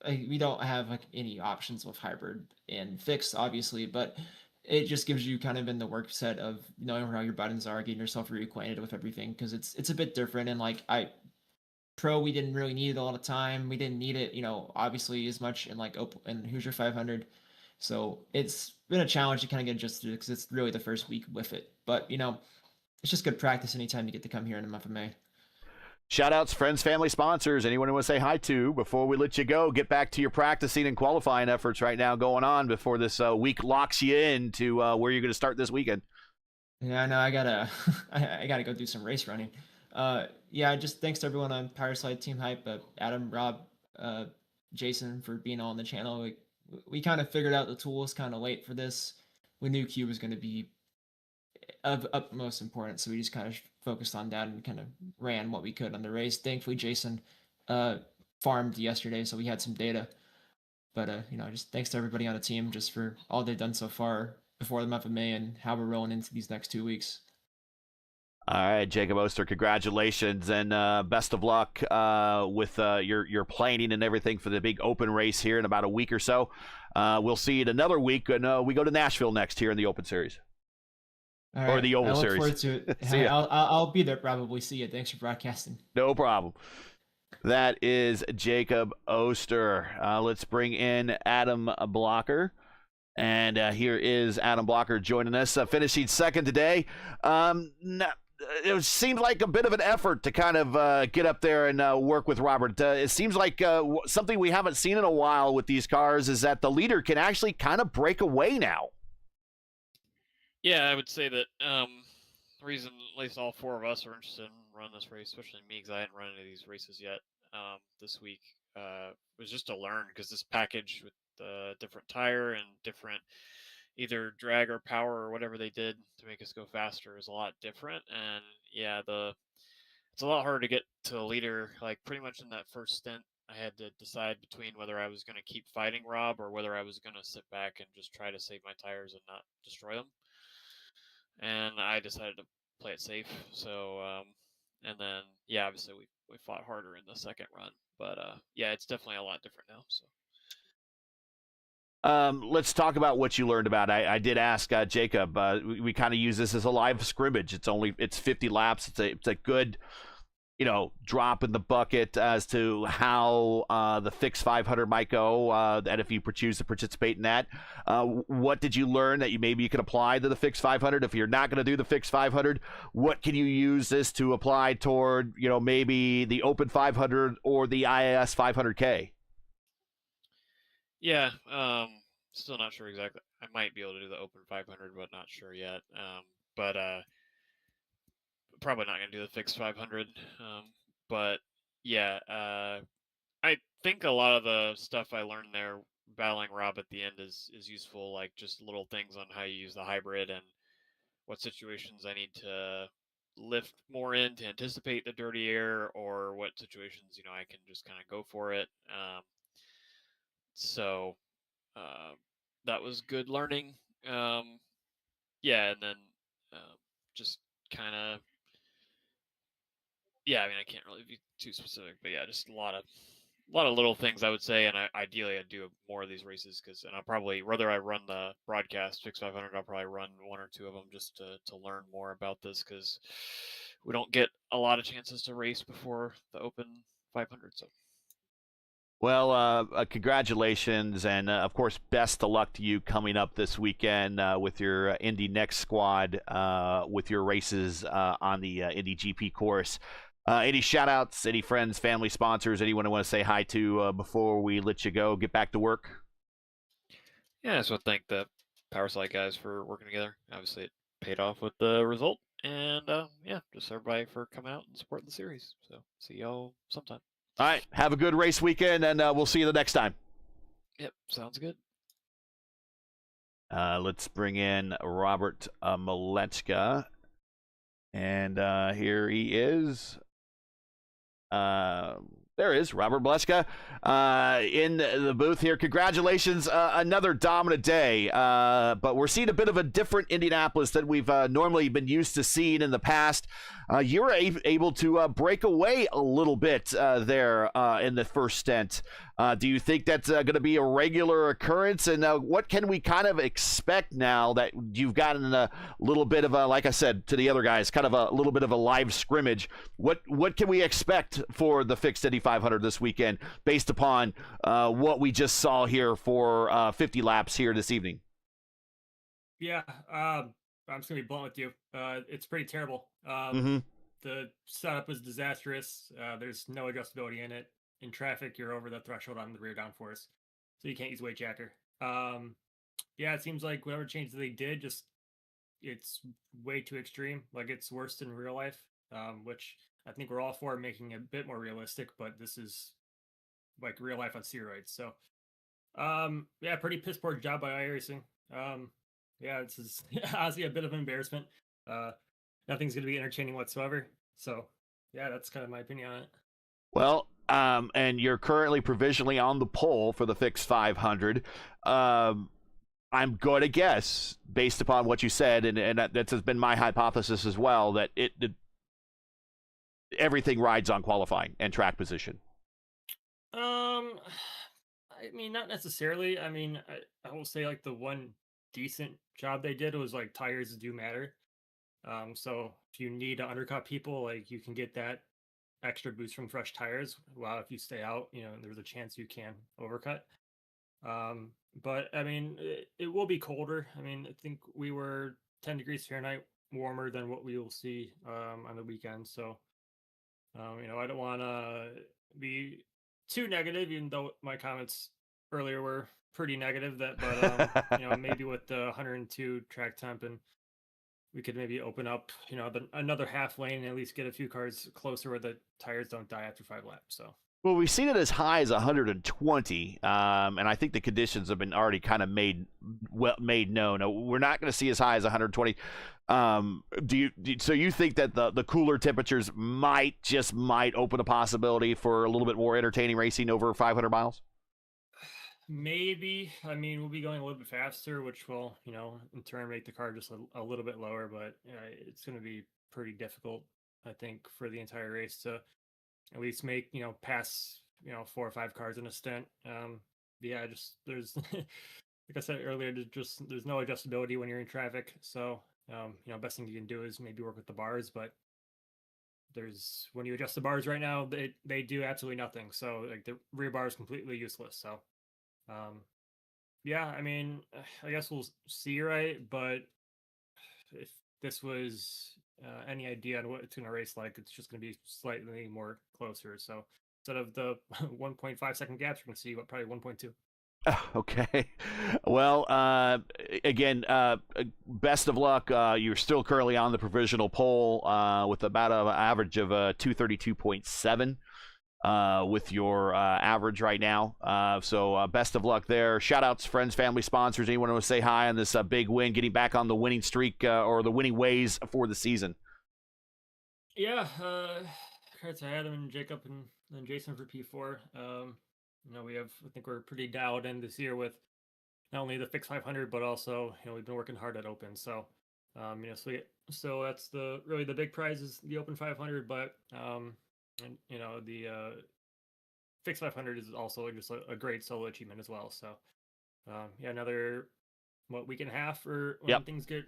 we don't have like any options with hybrid and fixed, obviously, but it just gives you kind of in the work set of knowing how your buttons are, getting yourself reacquainted with everything, because it's a bit different. And like Pro, we didn't really need it all the time. We didn't need it, you know, obviously as much in like open and Hoosier 500. So it's been a challenge to kind of get adjusted because it's really the first week with it. But you know, it's just good practice anytime you get to come here in the month of May. Shout outs, friends, family, sponsors. Anyone you want to say hi to before we let you go? Get back to your practicing and qualifying efforts right now going on before this week locks you into where you're going to start this weekend. Yeah, no, I gotta I gotta go do some race running. Yeah, just thanks to everyone on Powerslide Team Hype, Adam, Rob, Jason for being on the channel. We kind of figured out the tools kind of late for this. We knew Q was going to be of utmost importance, so we just kind of focused on that and kind of ran what we could on the race. Thankfully, Jason farmed yesterday, so we had some data. But you know, just thanks to everybody on the team just for all they've done so far before the month of May and how we're rolling into these next 2 weeks. All right, Jacob Oster, congratulations and best of luck with your planning and everything for the big open race here in about a week or so. We'll see you in another week, and we go to Nashville next here in the Open Series. All right. Or the Oval Series. I look forward to it. See ya. I'll be there probably. See you. Thanks for broadcasting. No problem. That is Jacob Oster. Let's bring in Adam Blocker. And here is Adam Blocker joining us, finishing second today. It seemed like a bit of an effort to kind of get up there and work with Robert. It seems like something we haven't seen in a while with these cars is that the leader can actually kind of break away now. Yeah, I would say that the reason at least all four of us are interested in running this race, especially me because I hadn't run any of these races yet this week, was just to learn, because this package with the different tire and different either drag or power or whatever they did to make us go faster is a lot different. And yeah, it's a lot harder to get to the leader. Like pretty much in that first stint, I had to decide between whether I was going to keep fighting Rob or whether I was going to sit back and just try to save my tires and not destroy them. And I decided to play it safe. So, and then yeah, obviously we fought harder in the second run, but yeah, it's definitely a lot different now. So. Let's talk about what you learned about. I did ask Jacob. We kind of use this as a live scrimmage. It's 50 laps. It's a good, drop in the bucket as to how the fixed 500 might go. And if you choose to participate in that, what did you learn that maybe you could apply to the fixed 500? If you're not going to do the fixed 500, what can you use this to apply toward? Maybe the Open 500 or the IAS 500K. Yeah, still not sure exactly. I might be able to do the Open 500, but not sure yet. But probably not going to do the fixed 500. But yeah, I think a lot of the stuff I learned there battling Rob at the end is useful, like just little things on how you use the hybrid and what situations I need to lift more in to anticipate the dirty air, or what situations, I can just kind of go for it. So that was good learning. Yeah, and then just kind of, yeah, I mean, I can't really be too specific, but yeah, just a lot of little things I would say, and ideally I'd do more of these races, and I'll probably, whether I run the broadcast Fix 500, I'll probably run one or two of them just to learn more about this, because we don't get a lot of chances to race before the Open 500, so. Well, congratulations, and of course, best of luck to you coming up this weekend with your Indy Next squad, with your races on the Indy GP course. Any shout-outs, any friends, family, sponsors, anyone I want to say hi to before we let you go, get back to work? Yeah, so I thank the Powerslide guys for working together. Obviously, it paid off with the result, and yeah, just everybody for coming out and supporting the series. So, see y'all sometime. All right, have a good race weekend, and we'll see you the next time. Yep, sounds good. Let's bring in Robert Malechka, and here he is. There is Robert Bleska in the booth here. Congratulations, another dominant day. But we're seeing a bit of a different Indianapolis than we've normally been used to seeing in the past. You were able to break away a little bit there in the first stint. Do you think that's going to be a regular occurrence? And what can we kind of expect now that you've gotten a little bit of a, like I said to the other guys, kind of a little bit of a live scrimmage? What can we expect for the fixed Indy 500 this weekend based upon what we just saw here for 50 laps here this evening? Yeah, I'm just going to be blunt with you. It's pretty terrible. The setup was disastrous. There's no adjustability in it. In traffic, you're over the threshold on the rear downforce, so you can't use weight jacker. Yeah, it seems like whatever change they did, it's way too extreme. Like, it's worse than real life, which I think we're all for making it a bit more realistic, but this is like real life on steroids. So, yeah, pretty piss poor job by iRacing. Yeah, this is honestly a bit of an embarrassment. Nothing's going to be entertaining whatsoever. So, yeah, that's kind of my opinion on it. Well, and you're currently provisionally on the pole for the fixed 500. I'm going to guess, based upon what you said, and that has been my hypothesis as well, that everything rides on qualifying and track position. I mean, not necessarily. I mean, I will say, like, the one decent job they did was, like, tires do matter. So if you need to undercut people, like, you can get that extra boost from fresh tires. Well, if you stay out, there's a chance you can overcut. But I mean, it will be colder. I mean, I think we were 10 degrees Fahrenheit warmer than what we will see on the weekend. So, I don't want to be too negative, even though my comments earlier were pretty negative. But maybe with the 102 track temp, and we could maybe open up, another half lane and at least get a few cars closer where the tires don't die after 5 laps. So. Well, we've seen it as high as 120, and I think the conditions have been already kind of made known. We're not going to see as high as 120. So you think that the cooler temperatures might open a possibility for a little bit more entertaining racing over 500 miles? Maybe. I mean, we'll be going a little bit faster, which will, in turn make the car just a little bit lower, but it's going to be pretty difficult, I think, for the entire race to at least make, pass, 4 or 5 cars in a stint. Yeah, just there's, like I said earlier, there's no adjustability when you're in traffic. So, best thing you can do is maybe work with the bars, but when you adjust the bars right now, they do absolutely nothing. So, like, the rear bar is completely useless. So, yeah, I mean, I guess we'll see, right? But if this was any idea on what it's going to race like, it's just going to be slightly more closer. So instead of the 1.5 second gaps, we're going to see probably 1.2. Okay. Well, again, best of luck. You're still currently on the provisional pole with about an average of 232.7. With your average right now. So best of luck there. Shout outs, friends, family, sponsors. Anyone want to say hi on this big win, getting back on the winning streak or the winning ways for the season? Yeah, congrats to Adam and Jacob and Jason for P4. I think we're pretty dialed in this year with not only the Fix 500, but also, we've been working hard at Open. So, so that's really the big prize is the Open 500, but and the Fix 500 is also just a great solo achievement as well. So yeah, another week and a half for when things get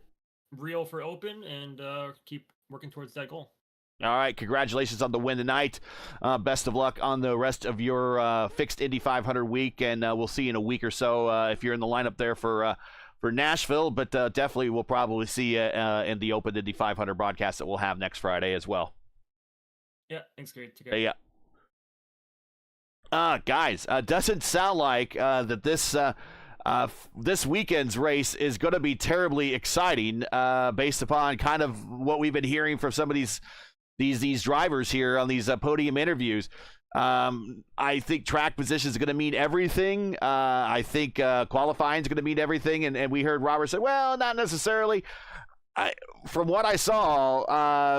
real for Open, and keep working towards that goal. All right, congratulations on the win tonight. Best of luck on the rest of your fixed Indy 500 week, and we'll see you in a week or so if you're in the lineup there for Nashville. But definitely we'll probably see you in the Open Indy 500 broadcast that we'll have next Friday as well. Yeah, thanks, great. Together. Yeah. Guys, doesn't sound like that this weekend's race is going to be terribly exciting based upon kind of what we've been hearing from some of these drivers here on these podium interviews. I think track position is going to mean everything. I think qualifying is going to mean everything. And we heard Robert say, well, not necessarily. from what I saw,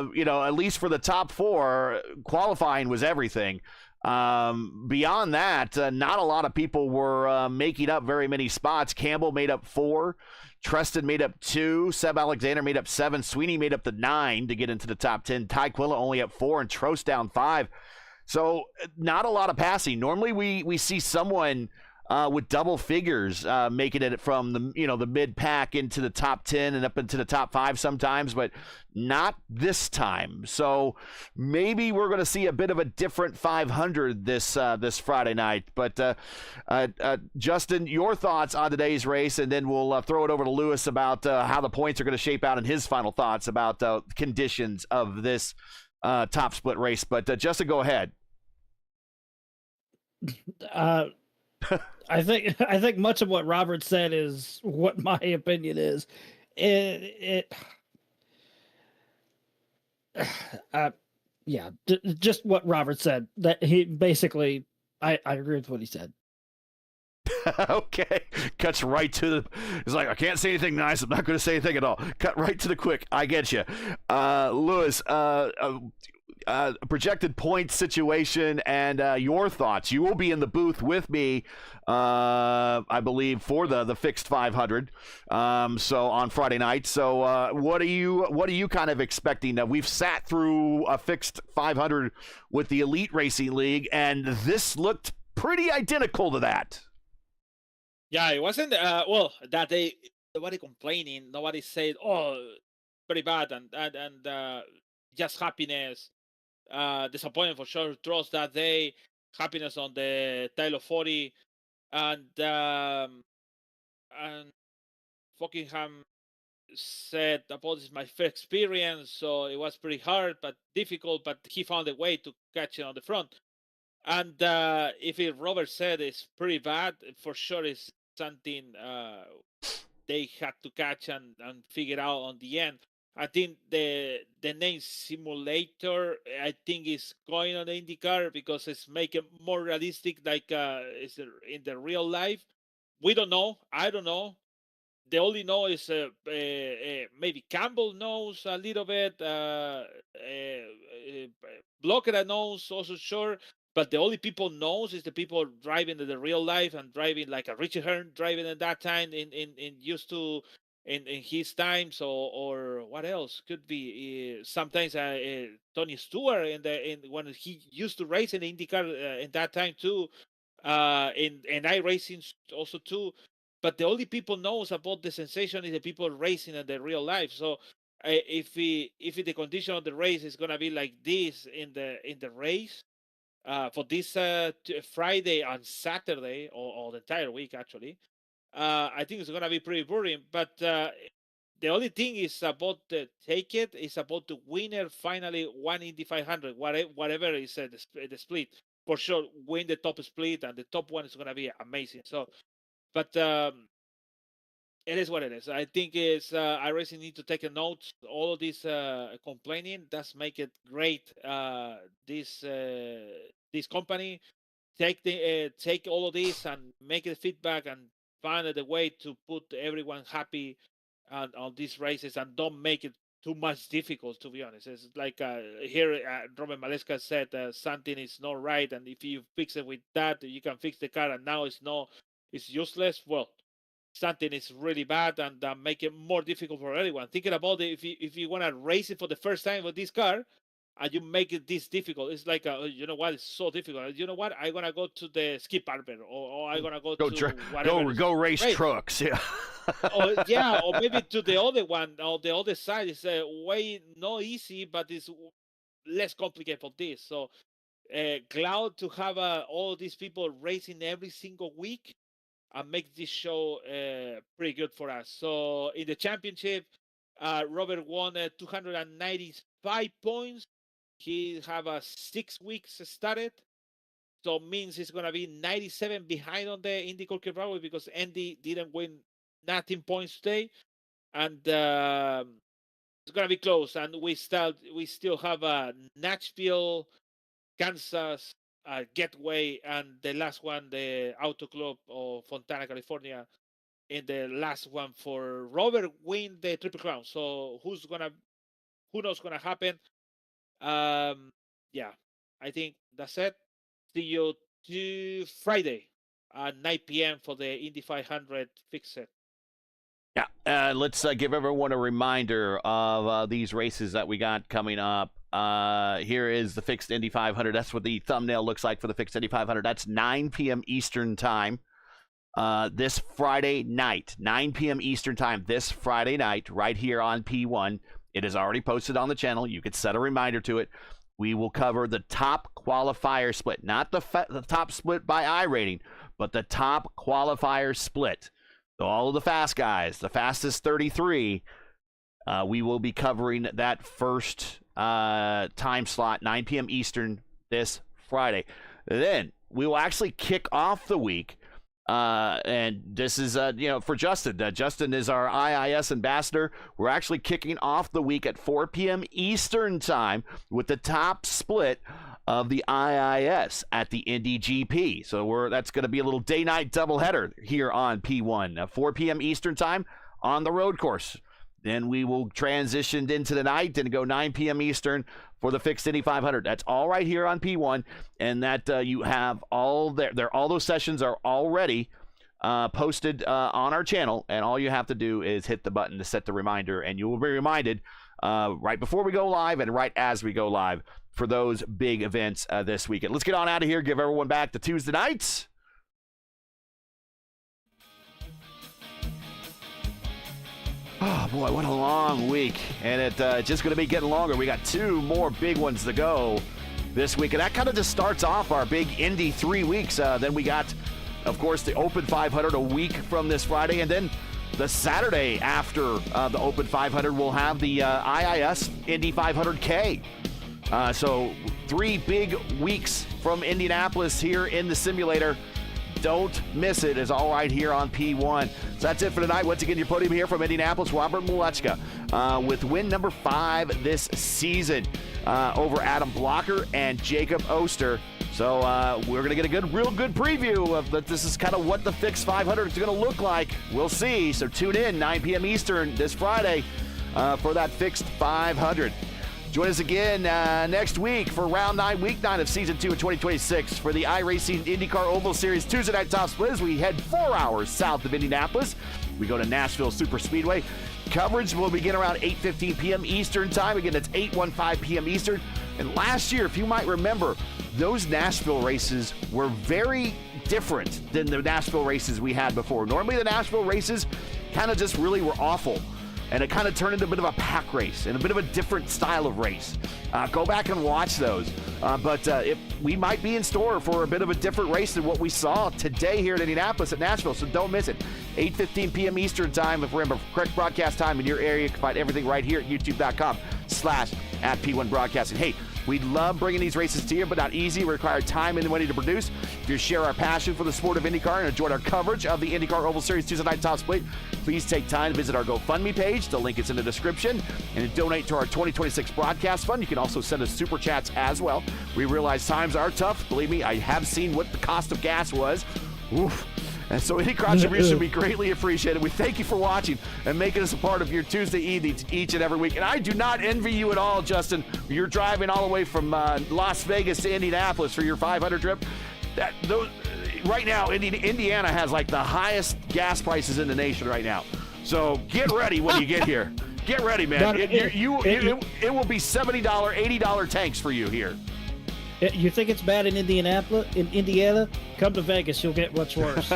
at least for the top 4, qualifying was everything. Beyond that, not a lot of people were making up very many spots. Campbell made up 4. Treston made up 2. Seb Alexander made up 7. Sweeney made up the 9 to get into the top 10. Ty Quilla only up 4, and Trost down 5. So not a lot of passing. Normally we see someone with double figures making it from the mid pack into the top 10 and up into the top 5 sometimes, but not this time. So maybe we're going to see a bit of a different 500 this Friday night. But Justin, your thoughts on today's race, and then we'll throw it over to Lewis about how the points are going to shape out and his final thoughts about conditions of this top split race. But Justin, go ahead. I think much of what Robert said is what my opinion is. Just what Robert said. That he basically, I agree with what he said. Okay, cuts right to the. It's like, I can't say anything nice. I'm not going to say anything at all. Cut right to the quick. I get you, Lewis. Projected point situation and your thoughts. You will be in the booth with me, I believe, for the fixed 500. So on Friday night. So what are you kind of expecting? We've sat through a fixed 500 with the Elite Racing League, and this looked pretty identical to that. Yeah, it wasn't. Well, that day nobody complaining. Nobody said, "Oh, very bad," and just happiness. Disappointment for sure. Trust that day, happiness on the Taylor 40, and Buckingham said, "This is my first experience, so it was pretty hard but difficult, but he found a way to catch it on the front." And if Robert said it's pretty bad, for sure it's something they had to catch and figure out on the end. I think the name simulator, I think, is going on the IndyCar because it's making more realistic, like it's in the real life. We don't know. I don't know. The only know is maybe Campbell knows a little bit. Blocker knows also, sure. But the only people knows is the people driving in the real life and driving like a Richie Hearn driving at that time in used to in his times, or what else could be sometimes Tony Stewart when he used to race in the IndyCar in that time too, in iRacing also too. But the only people knows about the sensation is the people racing in the real life. So if the condition of the race is gonna be like this in the race for this Friday and Saturday, or the entire week actually, I think it's gonna be pretty boring. But the only thing is about the take it is about the winner finally won Indy 500, whatever is the split, for sure win the top split, and the top one is gonna be amazing. So, but it is what it is. I think is iRacing need to take a note. All of this complaining does make it great. This company take all of this and make it feedback and find the way to put everyone happy on these races, and don't make it too much difficult. To be honest, it's like here Robert Maleska said something is not right, and if you fix it with that, you can fix the car, and now it's useless. Well, something is really bad, and make it more difficult for everyone. Thinking about it, if you want to race it for the first time with this car, and you make it this difficult, it's like you know what, it's so difficult. You know what, I'm gonna go to the Skip Barber, or I'm gonna go to whatever. Go race trucks, yeah. Or maybe to the other one, or the other side is way not easy, but it's less complicated for this. So glad to have all these people racing every single week and make this show pretty good for us. So in the championship, Robert won 295 points. He have 6 weeks started, so means he's gonna be 97 behind on the IndyCar Oval because Andy didn't win 19 points today, and it's gonna be close. And we still have Nashville, Kansas, Gateway, and the last one, the Auto Club of Fontana, California. in the last one for Robert win the Triple Crown. So who knows gonna happen? Yeah, I think that's it. See you Friday at 9 p.m. for the Indy 500 fix it. Yeah, let's give everyone a reminder of these races that we got coming up. Here is the fixed Indy 500. That's what the thumbnail looks like for the fixed Indy 500. That's 9 p.m. Eastern time this Friday night. 9 p.m. Eastern time this Friday night right here on P1. It is already posted on the channel. You could set a reminder to it. We will cover the top qualifier split, not the top split by iRating, but the top qualifier split. So all of the fast guys, the fastest 33, we will be covering that first time slot, 9 p.m. Eastern this Friday. Then we will actually kick off the week. And this is, for Justin. Justin is our IIS ambassador. We're actually kicking off the week at 4 p.m. Eastern time with the top split of the IIS at the Indy GP. So that's going to be a little day-night doubleheader here on P1. 4 p.m. Eastern time on the road course. Then we will transition into the night and go 9 p.m. Eastern for the fixed Indy 500. That's all right here on P1, and that you have all there. All those sessions are already posted on our channel, and all you have to do is hit the button to set the reminder, and you will be reminded right before we go live and right as we go live for those big events this weekend. Let's get on out of here. Give everyone back to Tuesday nights. Oh, boy, what a long week. And it's just going to be getting longer. We got 2 more big ones to go this week. And that kind of just starts off our big Indy 3 weeks. Then we got, of course, the Open 500 a week from this Friday. And then the Saturday after the Open 500, we'll have the IIS Indy 500K. So 3 big weeks from Indianapolis here in the simulator. Don't miss it. It's all right here on P1. So that's it for tonight. Once again, your podium here from Indianapolis, Robert Malechka, with win number 5 this season over Adam Blocker and Jacob Oster. So we're going to get a real good preview of that. This is kind of what the fixed 500 is going to look like. We'll see. So tune in 9 p.m. Eastern this Friday for that fixed 500. Join us again next week for round 9, week 9 of season 2 of 2026 for the iRacing IndyCar Oval Series Tuesday night top split as we head 4 hours south of Indianapolis. We go to Nashville Superspeedway. Coverage will begin around 8:15 p.m. Eastern time. Again, it's 8:15 p.m. Eastern. And last year, if you might remember, those Nashville races were very different than the Nashville races we had before. Normally, the Nashville races kind of just really were awful. And it kind of turned into a bit of a pack race and a bit of a different style of race. Go back and watch those. But we might be in store for a bit of a different race than what we saw today here in Indianapolis at Nashville, so don't miss it. 8:15 p.m. Eastern time. If remember, correct broadcast time in your area, you can find everything right here at youtube.com/@P1 Broadcasting. Hey, we love bringing these races to you, but not easy. We require time and money to produce. If you share our passion for the sport of IndyCar and enjoyed our coverage of the IndyCar Oval Series Tuesday night top split, please take time to visit our GoFundMe page. The link is in the description. And to donate to our 2026 broadcast fund, you can also send us super chats as well. We realize times are tough. Believe me, I have seen what the cost of gas was. Oof. And so any contribution would be greatly appreciated. We thank you for watching and making us a part of your Tuesday each and every week. And I do not envy you at all, Justin. You're driving all the way from Las Vegas to Indianapolis for your 500 trip. Right now, Indiana has like the highest gas prices in the nation right now. So get ready when you get here. Get ready, man. It will be $70, $80 tanks for you here. You think it's bad in Indiana? Come to Vegas, you'll get much worse.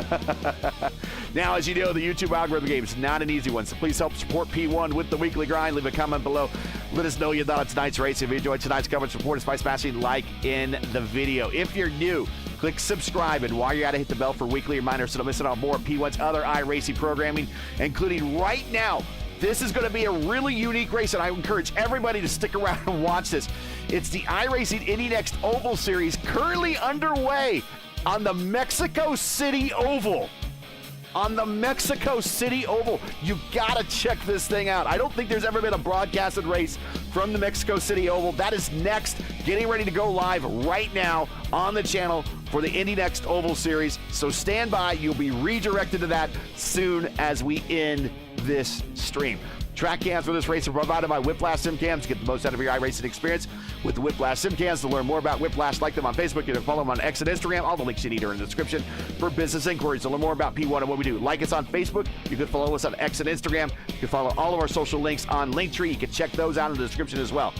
Now, as you know, the YouTube algorithm game is not an easy one, so please help support P1 with the weekly grind. Leave a comment below. Let us know you thought of tonight's race. If you enjoyed tonight's coverage, support us by smashing like in the video. If you're new, click subscribe, and while you're at it, hit the bell for weekly reminders so don't miss out on more of P1's other iRacing programming, including right now. This is going to be a really unique race, and I encourage everybody to stick around and watch this. It's the iRacing Indy Next Oval Series currently underway on the Mexico City Oval. on the Mexico City Oval. You gotta check this thing out. I don't think there's ever been a broadcasted race from the Mexico City Oval. That is next, getting ready to go live right now on the channel for the Indy Next Oval Series. So stand by. You'll be redirected to that soon as we end this stream. Track cams for this race are provided by Whiplash Sim Cams. Get the most out of your iRacing experience with the Whiplash Sim Cams. To learn more about Whiplash, like them on Facebook. You can follow them on X and Instagram. All the links you need are in the description for business inquiries. To learn more about P1 and what we do, like us on Facebook. You can follow us on X and Instagram. You can follow all of our social links on Linktree. You can check those out in the description as well.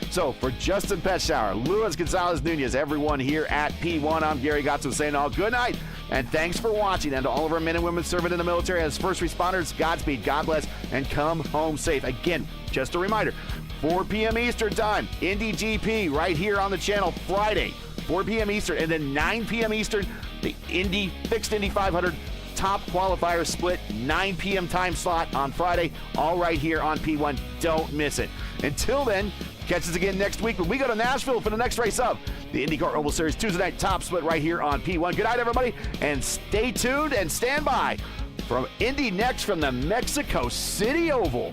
So for Justin Petschauer, Luis Gonzalez Nunez, everyone here at P1, I'm Gary Gatso saying all good night. And thanks for watching. And to all of our men and women serving in the military as first responders, Godspeed, God bless, and come home safe. Again, just a reminder, 4 p.m. Eastern time, Indy GP right here on the channel Friday, 4 p.m. Eastern, and then 9 p.m. Eastern, the Fixed Indy 500 top qualifier split, 9 p.m. time slot on Friday, all right here on P1. Don't miss it. Until then, catch us again next week when we go to Nashville for the next race of the IndyCar Oval Series Tuesday night top split right here on P1. Good night, everybody, and stay tuned and stand by from Indy Next from the Mexico City Oval.